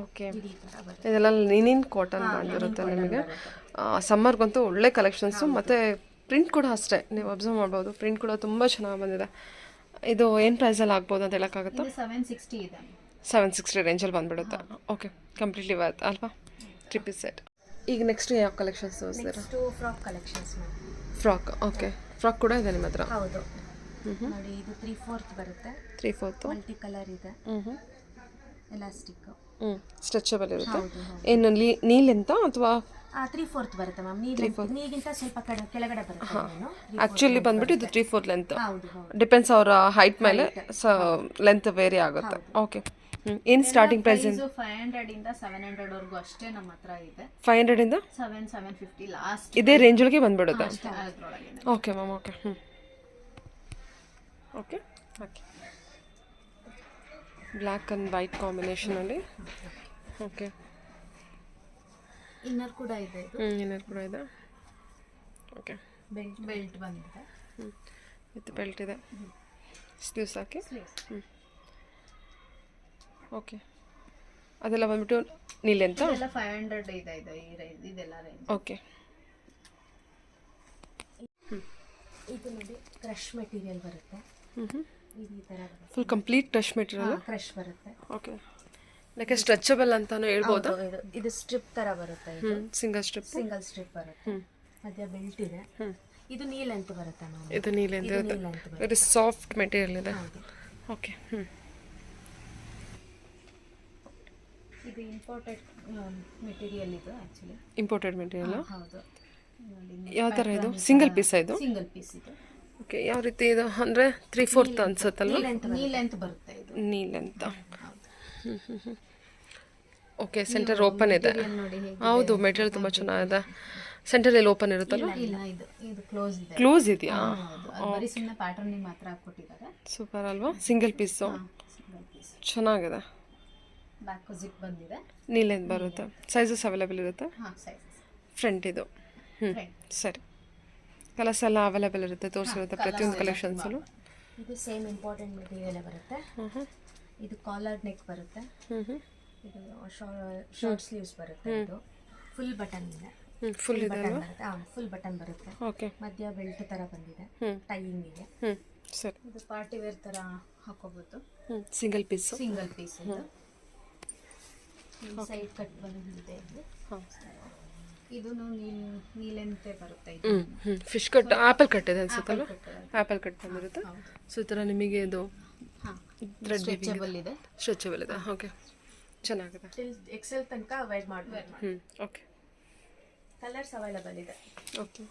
ಓಕೆ, ಈ ಥರ ಬರುತ್ತೆ. ಇದೆಲ್ಲ ಲಿನಿನ್ ಕಾಟನ್ ಬಂದಿರುತ್ತೆ ನಿಮಗೆ. ಸಮ್ಮರ್ಗಂತೂ ಒಳ್ಳೆ ಕಲೆಕ್ಷನ್ಸು. ಮತ್ತು ಪ್ರಿಂಟ್ ಕೂಡ ಅಷ್ಟೇ, ನೀವು ಅಬ್ಸರ್ವ್ ಮಾಡ್ಬೋದು. ಪ್ರಿಂಟ್ ಕೂಡ ತುಂಬ ಚೆನ್ನಾಗಿ ಬಂದಿದೆ. ಇದು ಏನು ಪ್ರೈಸಲ್ಲಿ ಆಗ್ಬೋದು ಅಂತ ಹೇಳೋಕ್ಕಾಗುತ್ತಾ? 760 ಇದೆ. 760 ರೇಂಜಲ್ಲಿ ಬಂದುಬಿಡುತ್ತೆ. ಓಕೆ, ಕಂಪ್ಲೀಟ್ಲಿ ವರ್ತ್ ಅಲ್ವಾ? 3 ಪೀಸ್ ಸೆಟ್. ಈಗ ನೆಕ್ಸ್ಟ್ ಯಾವ ಕಲೆಕ್ಷನ್ಸ್ ತೋರಿಸ್ತೀರಾ? Frock collections frock. Okay, frock ಕೂಡ ಇದೆ ನಿಮ್ಮ ಹತ್ರ? ಹೌದು. ನೋಡಿ, ಇದು 3/4 ಬರುತ್ತೆ. 3/4 ಮಲ್ಟಿ ಕಲರ್ ಇದೆ. ಎಲಾಸ್ಟಿಕ್, ಸ್ಟ್ರೆಚಬಲ್ ಇರುತ್ತೆ. ಏನು ನೀಲ್ ಅಂತ ಅಥವಾ 3/4 ಬರುತ್ತೆ ಮ್ಯಾಮ್. ನೀಗಿಂತ ಸ್ವಲ್ಪ ಕೆಳಗಡೆ ಬರುತ್ತೆ. ಆ್ಯಕ್ಚುಲಿ ಬಂದ್ಬಿಟ್ಟು ಇದು 3/4 ಲೆಂತ್. ಹೌದು. ಡಿಪೆಂಡ್ಸ್ ಅವರ ಹೈಟ್ ಮೇಲೆ ಲೆಂತ್ ವೇರಿ ಆಗುತ್ತೆ. ಓಕೆ, ಏನು ಸ್ಟಾರ್ಟಿಂಗ್ ಪ್ರೈಸ್? 500 ಇಂದ 700 ವರೆಗೂ ಅಷ್ಟೇ ನಮ್ಮ ಹತ್ರ ಇದೆ. 500 ಇಂದ 750 ಲಾಸ್ಟ್. ಇದೇ ರೇಂಜ್ ಒಳಗೆ ಬಂದ್ಬಿಡುತ್ತೆ. ಅದ್ರೊಳಗೆ. Okay ma'am, okay. Okay, okay. Black and white ಕಾಂಬಿನೇಷನಲ್ಲಿ. ಓಕೆ, ಇನ್ನರ್ ಕೂಡ ಇದೆ ಇದು. ಇನ್ನರ್ ಕೂಡ ಇದೆ. ಓಕೆ, ಬೆಲ್ಟ್ ಬಂದಿದೆ. ವಿತ್ ಬೆಲ್ಟ್ ಇದೆ, ಸ್ಲೀವ್ಸ್ ಹಾಕಿ. ಓಕೆ, ಅದೆಲ್ಲ ಬಂದ್ಬಿಟ್ಟು ನೀಲ್ ಅಂತ. ಇದೆಲ್ಲ 500 ಇದೆ ಇದೆಲ್ಲ ರೇಂಜ್. ಓಕೆ, ಇದು ನೋಡಿ ಕ್ರಶ್ ಮೆಟೀರಿಯಲ್ ಬರುತ್ತೆ. ಇದು ಈ ಥರ ಬರುತ್ತೆ, full complete touch material. Crush ಬರುತ್ತೆ. ಓಕೆ, ಲೈಕ್ ಸ್ಟ್ರೆಚಬಲ್ ಅಂತಾನು ಹೇಳ್ಬೋದಾ? ಇದು ಸ್ಟ್ರಿಪ್ ಥರ ಬರುತ್ತೆ. ಇದು ಸಿಂಗಲ್ ಸ್ಟ್ರಿಪ್ ಸ್ಟ್ರಿಪ್ ಬರುತ್ತೆ. ಮಧ್ಯ ಬೆಲ್ಟ್ ಇದೆ. ಇದು ನೀ ಲೆಂತ್ ಬರುತ್ತೆ ಮ್ಯಾಮ್. ಇದು ನೀಲ್ ಅಂತ ವೆರಿ ಸಾಫ್ಟ್ ಮೆಟೀರಿಯಲ್ ಇದೆ. ಓಕೆ, ಇದು ಇಂಪೋರ್ಟೆಡ್ ಮೆಟೀರಿಯಲ್ ಇದು ಆ್ಯಕ್ಚುಲಿ. Imported material. ಹೌದು. ಯಾವ ಥರ ಇದು? ಸಿಂಗಲ್ ಪೀಸ್ ಇದು? ಸಿಂಗಲ್ ಪೀಸ್ ಇದು. ಓಕೆ, ಯಾವ ರೀತಿ ಇದು ಅಂದರೆ 3/4 ಅನ್ಸುತ್ತಲ್ವ? ನೀ ಲೆಂತ್ ಬರುತ್ತೆ ಇದು. ನೀಲ್ ಅಂತ. ಓಕೆ, ಸೆಂಟರ್ ಓಪನ್ ಇದೆ. ನೋಡಿ ಹೇಗೆ. ಹೌದು, ಮೆಟೀರಿಯಲ್ ತುಂಬ ಚೆನ್ನಾಗಿದೆ. ಸೆಂಟರಲ್ಲಿ ಓಪನ್ ಇರುತ್ತಲ್ಲ? ಇಲ್ಲ, ಇದು ಕ್ಲೋಸ್ ಇದೆ. ಕ್ಲೋಸ್ ಇದೆಯಾ? ಹೌದು, ಅದು ಬರೀ ಸುಮ್ಮನೆ ಪ್ಯಾಟರ್ನಿಗೆ ಮಾತ್ರ ಹಾಕ್ಕೊಟ್ಟಿದ್ದಾರೆ. ಸೂಪರ್ ಅಲ್ವಾ? Single piece single piece. ಚೆನ್ನಾಗಿದೆ. ಬ್ಯಾಕ್ ಜಿಪ್ ಬಂದಿದೆ. ನೀಲೆಂದು ಬರುತ್ತೆ. ಸೈಜಸ್ ಅವೈಲೇಬಲ್ ಇರುತ್ತೆ. ಸೈಜಸ್. ಫ್ರಂಟ್ ಇದು. ಸರಿ, ಕಲರ್ಸ್ ಎಲ್ಲ ಅವೈಲೇಬಲ್ ಇರುತ್ತೆ, ತೋರಿಸಿರುತ್ತೆ ಪ್ರತಿಯೊಂದು ಕಲೆಕ್ಷನ್ಸಲ್ಲೂ. ಇದು ಸೇಮ್ ಇಂಪಾರ್ಟೆಂಟ್ ಮೆಟೀರಿಯಲ್ ಬರುತ್ತೆ. ಇದು ಕಾಲರ್ ನೆಕ್ ಬರುತ್ತೆ. ಇದು ಶಾರ್ಟ್ ಸ್ಲೀವ್ಸ್ ಬರುತ್ತೆ. ಇದು ಫುಲ್ ಬಟನ್ ಇದೆ. ಫುಲ್ ಇದೆ ಅಲ್ವಾ? ಫುಲ್ ಬಟನ್ ಬರುತ್ತೆ. ಓಕೆ, ಮಧ್ಯ ಬೆಲ್ಟ್ ತರ ಬಂದಿದೆ. ಟೈಯಿಂಗ್ ಇದೆ. ಸರಿ. ಇದು ಪಾರ್ಟಿ ವೇರ್ ತರ ಹಾಕೋಬಹುದು. Single piece. ಸಿಂಗಲ್ ಪೀಸ್ ಇದು. ಸೈಡ್ ಕಟ್ ಬಂದಿದೆ. ಇದು ನೀಲೆಂತೆ ಬರುತ್ತೆ. ಇದು ಫಿಶ್ ಕಟ್, ಆಪಲ್ ಕಟ್ ಇದೆ ಅನ್ಸುತ್ತಲ್ವ? ಆಪಲ್ ಕಟ್ ಬಂದಿರುತ್ತೆ. ಸೊ ಈ ಥರ ನಿಮಗೆ ಇದು ಸ್ಟ್ರೆಚಬಲ್ ಇದೆ. ಸ್ಟ್ರೆಚಬಲ್ ಇದೆ. ಓಕೆ, ಚೆನ್ನಾಗಿದೆ. ಎಕ್ಸೆಲ್ ತನಕ ವೇರ್ ಮಾಡ್ಬೋದು. ಓಕೆ, ಕಲರ್ಸ್ ಅವೈಲೇಬಲ್ ಇದೆ. ಓಕೆ,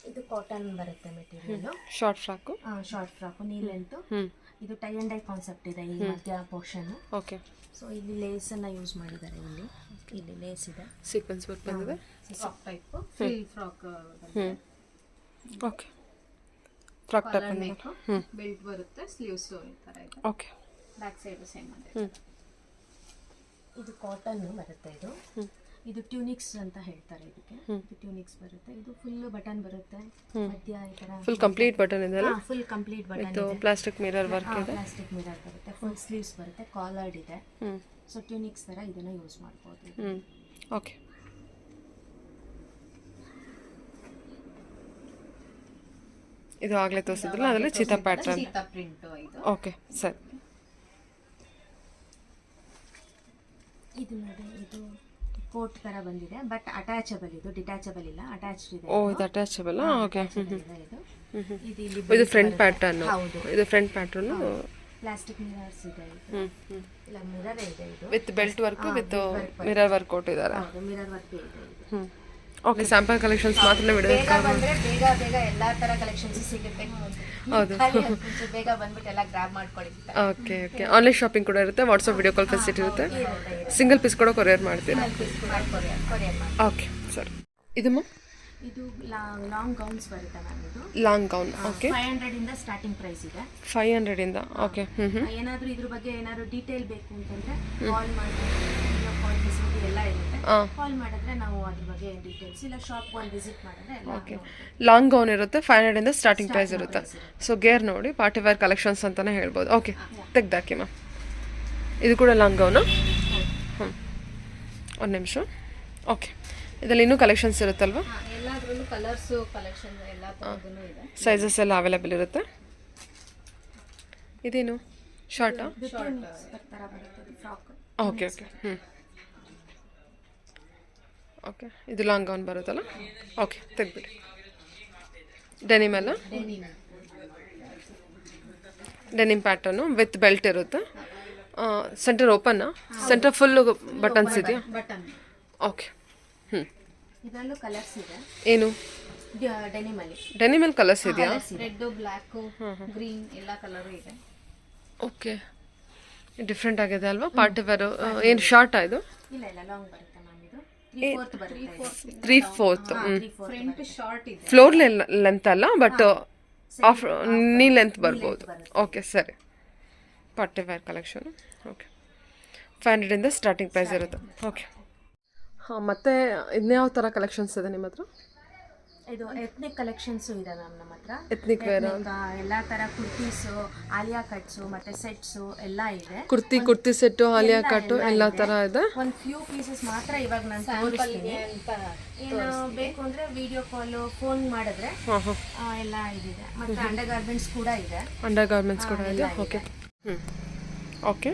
ಇದು ಕಾಟನ್ ಬರುತ್ತೆ material. Short frock. Short frock, knee length. ಇದು ಟೈ ಅಂಡ್ ಡೈ ಕಾನ್ಸೆಪ್ಟ್ ಇದೆ ಈ ಮಧ್ಯ ಪೋರ್ಷನ್. ಓಕೆ, ಸೊ ಇಲ್ಲಿ ಲೇಸ್ ಅನ್ನ ಯೂಸ್ ಮಾಡಿದ್ದಾರೆ. ಇಲ್ಲಿ ಲೇಸ್ ಇದೆ, ಸೀಕ್ವೆನ್ಸ್ ವರ್ಕ್ ಬಂದಿದೆ. Frock type, free frock. Okay, frock type ಬಂದಿದೆ. ಬೆಲ್ಟ್ ಬರುತ್ತೆ, ಸ್ಲೀವ್ಸ್ ಈ ತರ ಇದೆ. ಓಕೆ, ಬ್ಯಾಕ್ ಸೈಡ್ ಸೇಮ್ ಇದೆ. ಇದು ಕಾಟನ್ ಬರುತ್ತೆ. ಇದು ಟ್ಯೂನಿಕ್ಸ್ ಅಂತ ಹೇಳ್ತಾರೆ ಇದಕ್ಕೆ. ಇದು ಟ್ಯೂನಿಕ್ಸ್ ಬರುತ್ತೆ. ಇದು ಫುಲ್ ಬಟನ್ ಬರುತ್ತೆ. ಮಧ್ಯ ಈ ತರ ಫುಲ್ ಕಂಪ್ಲೀಟ್ ಬಟನ್ ಇದೆ ಅಲ್ಲ? ಫುಲ್ ಕಂಪ್ಲೀಟ್ ಬಟನ್ ಇದು ಪ್ಲಾಸ್ಟಿಕ್ ಮಿರರ್ ವರ್ಕ್ ಇದೆ. ಪ್ಲಾಸ್ಟಿಕ್ ಮಿರರ್ ಬರುತ್ತೆ. ಫುಲ್ ಸ್ಲೀವ್ಸ್ ಬರುತ್ತೆ. ಕಾಲರ್ಡ್ ಇದೆ. ಸೊ ಟ್ಯೂನಿಕ್ಸ್ ತರ ಇದನ್ನ ಯೂಸ್ ಮಾಡ್ಬೋದು. ಓಕೆ, ಇದು ಆಗಲೇ ತೋರಿಸಿದ್ರಲ್ಲ, ಅದರಲ್ಲಿ ಚೀತಾ ಪ್ಯಾಟರ್ನ್. ಸೀತಾ ಪ್ರಿಂಟ್ ಇದು. ಓಕೆ, ಸರಿ. ಇದು ನೋಡಿ, ಇದು ಕೋಟ್ ತರ ಬಂದಿದೆ, ಬಟ್ ಅಟ್ಯಾಚಬಲ್. ಇದು ಡಿಟ್ಯಾಚಬಲ್ ಇಲ್ಲ, ಅಟ್ಯಾಚ್ಡ್ ಇದೆ. ಓ, ಇದು ಅಟ್ಯಾಚಬಲ್. ಓಕೆ, ಇದು ಫ್ರಂಟ್ ಪ್ಯಾಟರ್ನ್. ಇದು ಫ್ರಂಟ್ ಪ್ಯಾಟರ್ನ್. ಪ್ಲಾಸ್ಟಿಕ್ ಮಿರರ್ಸ್ ಇದೆ. ಇಲ್ಲ, ಮಿರರ್ ಇದೆ. ಇದು with belt work, with mirror work ಕೊಟ್ಟಿದ್ದಾರೆ. ಮಿರರ್ ವರ್ಕ್ ಇದೆ ಇದು. ಓಕೆ, ಸ್ಯಾಂಪಲ್ ಕಲೆಕ್ಷನ್ಸ್ ಮಾತ್ರ ವಿಡಿಯೋ ಬಂದ್ರೆ ಬೇಗ ಎಲ್ಲಾ ತರ ಕಲೆಕ್ಷನ್ಸ್ ಸಿಗುತ್ತೆ. ಹೌದು, ಬೇಗ ಬಂದ್ಬಿಟ್ಟು ಎಲ್ಲ ಗ್ರಾಬ್ ಮಾಡ್ಕೊಳ್ಳಿ. ಓಕೆ. ಆನ್ಲೈನ್ ಶಾಪಿಂಗ್ ಕೂಡ ಇರುತ್ತೆ, ವಾಟ್ಸಪ್ ವಿಡಿಯೋ ಕಾಲ್ ಫೆಸಿಲಿಟಿ ಇರುತ್ತೆ. ಸಿಂಗಲ್ ಪೀಸ್ ಕೂಡ ಕೊರಿಯರ್ ಮಾಡ್ತೀರಾ? ಓಕೆ, ಸರಿ. ಇದು ಇದು ಲಾಂಗ್ ಗೌನ್ಸ್ ಬರುತ್ತೆ ಮ್ಯಾಮ್. ಇದು ಲಾಂಗ್ ಗೌನ್. ಓಕೆ, 500 ಇಂದ ಸ್ಟಾರ್ಟಿಂಗ್ ಪ್ರೈಸ್ ಇದೆ. 500 ಇಂದ. ಓಕೆ, ಏನಾದರೂ ಇದ್ರ ಬಗ್ಗೆ ಏನಾದ್ರು ಡೀಟೇಲ್ ಬೇಕು ಅಂತಂದ್ರೆ ಕಾಲ್ ಮಾಡಿ, ಕಾಲ್ ಫೆಸಿಲಿಟಿ ಎಲ್ಲ ಇರುತ್ತೆ. ಕಾಲ್ ಮಾಡಿದ್ರೆ ನಾವು ಅದ್ರ ಬಗ್ಗೆ ಡೀಟೇಲ್ಸ್, ಇಲ್ಲ ಶಾಪ್ ಒಂದು ವಿಸಿಟ್ ಮಾಡಿದ್ರೆ ಎಲ್ಲ. ಓಕೆ, ಲಾಂಗ್ ಗೌನ್ ಇರುತ್ತೆ, 500 ಇಂದ ಸ್ಟಾರ್ಟಿಂಗ್ ಪ್ರೈಸ್ ಇರುತ್ತೆ. ಸೊ ಗೇರ್ ನೋಡಿ, ಪಾರ್ಟಿ ವೇರ್ ಕಲೆಕ್ಷನ್ಸ್ ಅಂತಾನೆ ಹೇಳ್ಬೋದು. ಓಕೆ, ತೆಗ್ದಾಕಿ ಮ್ಯಾಮ್. ಇದು ಕೂಡ ಲಾಂಗ್ ಗೌನು. ಒಂದು ನಿಮಿಷ. ಓಕೆ, ಇದರಲ್ಲಿ ಇನ್ನೂ ಕಲೆಕ್ಷನ್ಸ್ ಇರುತ್ತಲ್ವಾ? ಎಲ್ಲಾದ್ರಲ್ಲೂ ಕಲರ್ಸ್ ಕಲೆಕ್ಷನ್ ಎಲ್ಲ ತರದೂ ಇದೆ. ಸೈಜಸ್ ಎಲ್ಲ ಅವೈಲೇಬಲ್ ಇರುತ್ತೆ. ಇದೇನು ಶಾರ್ಟಾ? Okay, okay. ಓಕೆ, ಇದು ಲಾಂಗ್ ಗೌನ್ ಬರುತ್ತಲ್ಲ? ಓಕೆ, ತೆಗ್ಬಿಡಿ. ಡೆನಿಮ್ ಅಲ್ಲ? ಡೆನಿಮ್ ಪ್ಯಾಟರ್ನು ವಿತ್ ಬೆಲ್ಟ್ ಇರುತ್ತೆ. Center open, center full buttons ಇದೆಯಾ? ಬಟನ್. ಓಕೆ, ಇದರಲ್ಲೂ ಕಲರ್ಸ್ ಇದೆ. ಏನು ಡೆನಿಮಲ್ಲಿ ಕಲರ್ಸ್ ಇದೆಯಾ? ರೆಡ್, ಬ್ಲ್ಯಾಕ್, ಗ್ರೀನ್ ಎಲ್ಲ ಕಲರ್ ಇದೆ. ಓಕೆ, ಡಿಫ್ರೆಂಟ್ ಆಗಿದೆ ಅಲ್ವಾ? Party wear. ಏನು ಶಾರ್ಟ್ ಇದು? ಇಲ್ಲ, ಲಾಂಗ್ ಬರುತ್ತೆ ಮ್ಯಾಮ್. ಇದು 3/4 ಬರುತ್ತೆ. 3/4. ಫ್ರಂಟ್ ಶಾರ್ಟ್ ಇದೆ. ಫ್ಲೋರ್ ಲೆಂತ್ ಅಲ್ಲ, ಬಟ್ ಆಫ್ ನೀ ಲೆಂತ್ ಬರ್ಬೋದು. ಓಕೆ, ಸರಿ. Party wear collection. ಓಕೆ, 500 ಇಂದ ಸ್ಟಾರ್ಟಿಂಗ್ ಪ್ರೈಸ್ ಇರುತ್ತೆ. ಓಕೆ, ಹಾಂ. ಮತ್ತು ಇನ್ಯಾವ ಥರ ಕಲೆಕ್ಷನ್ಸ್ ಇದೆ ನಿಮ್ಮ ಹತ್ರ? ಇದು ಎತ್ನಿಕ್ ಕಲೆಕ್ಷನ್ಸು ಇದೆ ಮ್ಯಾಮ್ ನಮ್ಮ ಹತ್ರ. ಎತ್ನಿಕ್ ವೇರ್ ಎಲ್ಲ ಥರ ಕುರ್ತೀಸು, ಆಲಿಯಾ ಕಟ್ಸು ಮತ್ತು ಸೆಟ್ಸು ಎಲ್ಲ ಇದೆ. ಕುರ್ತಿ ಸೆಟ್ಟು, ಆಲಿಯಾ ಕಟ್ಟು ಎಲ್ಲ ಥರ ಇದೆ. ಒಂದು ಫ್ಯೂ ಪೀಸಸ್ ಮಾತ್ರ ಇವಾಗ ನಾನು ತೋರಿಸ್ತೀನಿ. ಏನು ಬೇಕು ಅಂದರೆ ವಿಡಿಯೋ ಕಾಲು ಫೋನ್ ಮಾಡಿದ್ರೆ ಎಲ್ಲ ಇದಿದೆ. ಮತ್ತು ಅಂಡರ್ ಗಾರ್ಮೆಂಟ್ಸ್ ಕೂಡ ಇದೆ. ಅಂಡರ್ ಗಾರ್ಮೆಂಟ್ಸ್ ಕೂಡ ಇದೆ. Okay okay.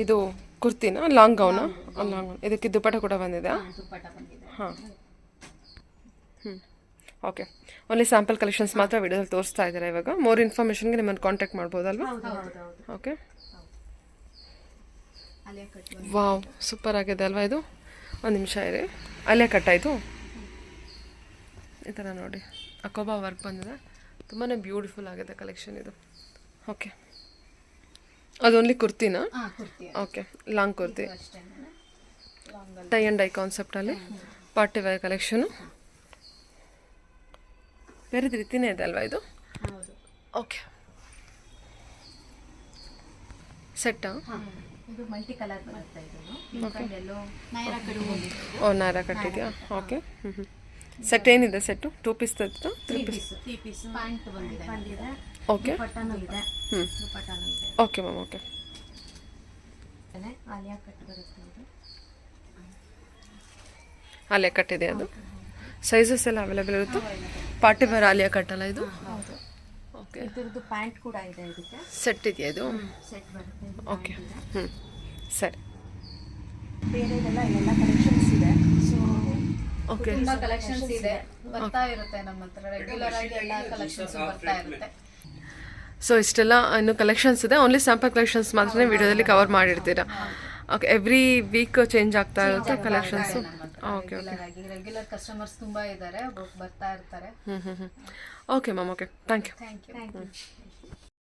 ಇದು ಕುರ್ತಿನ ಲಾಂಗ್ ಗೌನ? Long gown. ಇದಕ್ಕೆ ದುಪ್ಪಟ್ಟ ಕೂಡ ಬಂದಿದೆ. ದುಪ್ಪಟ್ಟ ಬಂದಿದೆ. ಹಾಂ ಓಕೆ. ಓನ್ಲಿ ಸ್ಯಾಂಪಲ್ ಕಲೆಕ್ಷನ್ಸ್ ಮಾತ್ರ ವಿಡಿಯೋದಲ್ಲಿ ತೋರಿಸ್ತಾ ಇದ್ದಾರೆ ಇವಾಗ. ಮೋರ್ ಇನ್ಫಾರ್ಮೇಷನ್ಗೆ ನಿಮ್ಮನ್ನು ಕಾಂಟ್ಯಾಕ್ಟ್ ಮಾಡ್ಬೋದಲ್ವಾ? ಓಕೆ. ವಾವ್, ಸೂಪರ್ ಆಗಿದೆ ಅಲ್ವಾ ಇದು? ಒಂದು ನಿಮಿಷ ಇರಿ. ಅಲ್ಲೇ ಕಟ್ಟಾಯಿತು ಈ ಥರ ನೋಡಿ, ಅಕೋಬಾ ವರ್ಕ್ ಬಂದಿದೆ. ತುಂಬಾ ಬ್ಯೂಟಿಫುಲ್ ಆಗಿದೆ ಕಲೆಕ್ಷನ್ ಇದು. ಓಕೆ, ಅದು ಓನ್ಲಿ ಕುರ್ತಿನಾ? Okay, long kurti, tie and dye ಕಾನ್ಸೆಪ್ಟಲ್ಲಿ ಪಾರ್ಟಿ ವೇರ್ ಕಲೆಕ್ಷನು. ಬೇರೆದು ರೀತಿನೇ ಇದೆ ಅಲ್ವಾ ಇದು? ಓಕೆ. ಸೆಟ್ಟಾ? ಇದು ಮಲ್ಟಿ ಕಲರ್ ಬರುತ್ತೆ. ಇದು ಓ, ನಾರ ಕಟ್ಟಿದೆಯಾ? ಓಕೆ. ಸೆಟ್ ಏನಿದೆ ಸೆಟ್ಟು? 2 ಪೀಸ್ ತೆಗೆದು 3 ಪೀಸ್? 3 ಪೀಸ್ ಪ್ಯಾಂಟ್ ಬಂದಿದೆ. ಓಕೆ. ದುಪ್ಪಟ್ಟನೂ ಇದೆ. ದುಪ್ಪಟ್ಟನೂ ಇದೆ. Okay ma'am. Okay. Alia cut ಬರುತ್ತೆ. ಇದು ಆಲಿಯಾ ಕಟ್ ಇದೆ. ಅದು ಸೈಜಸ್ ಎಲ್ಲ ಅವೈಲೇಬಲ್ ಇರುತ್ತೆ. ಪಾರ್ಟಿ ವೇರ್ ಆಲಿಯಾ ಕಟ್ ಅಲ್ಲ ಇದು? ಹೌದು. ಓಕೆ. ಇದ್ರದ್ದು ಪ್ಯಾಂಟ್ ಕೂಡ ಇದೆ. ಇದಕ್ಕೆ ಸೆಟ್ ಇದೆಯಾ ಇದು? ಸೆಟ್ ಬರುತ್ತೆ. ಓಕೆ. ಸರಿ. ಬೇರೆದೆಲ್ಲ ಎಲ್ಲ ಕಲೆಕ್ಷನ್ಸ್ ಇದೆ. ಸೊ ಓಕೆ, ತುಂಬಾ ಕಲೆಕ್ಷನ್ಸ್ ಇದೆ, ಬರ್ತಾ ಇರುತ್ತೆ ನಮ್ಮ ಹತ್ರ ರೆಗ್ಯುಲರ್ ಆಗಿ ಎಲ್ಲ ಕಲೆಕ್ಷನ್ಸ್ ಬರ್ತಾ ಇರುತ್ತೆ. ಸೊ ಇಷ್ಟೆಲ್ಲ ಇನ್ನು ಕಲೆಕ್ಷನ್ಸ್ ಇದೆ. ಓನ್ಲಿ ಸ್ಯಾಂಪಲ್ ಕಲೆಕ್ಷನ್ಸ್ ಮಾತ್ರ ವಿಡಿಯೋದಲ್ಲಿ ಕವರ್ ಮಾಡಿರ್ತೀರಾ? ಓಕೆ. ಎವ್ರಿ ವೀಕ್ ಚೇಂಜ್ ಆಗ್ತಾ ಇರುತ್ತೆ collections? Okay okay. Regular customers ತುಂಬಾ ಇದ್ದಾರೆ, ಬರ್ತಾ ಇರ್ತಾರೆ. Okay ma'am. Okay, thank you. Thank you.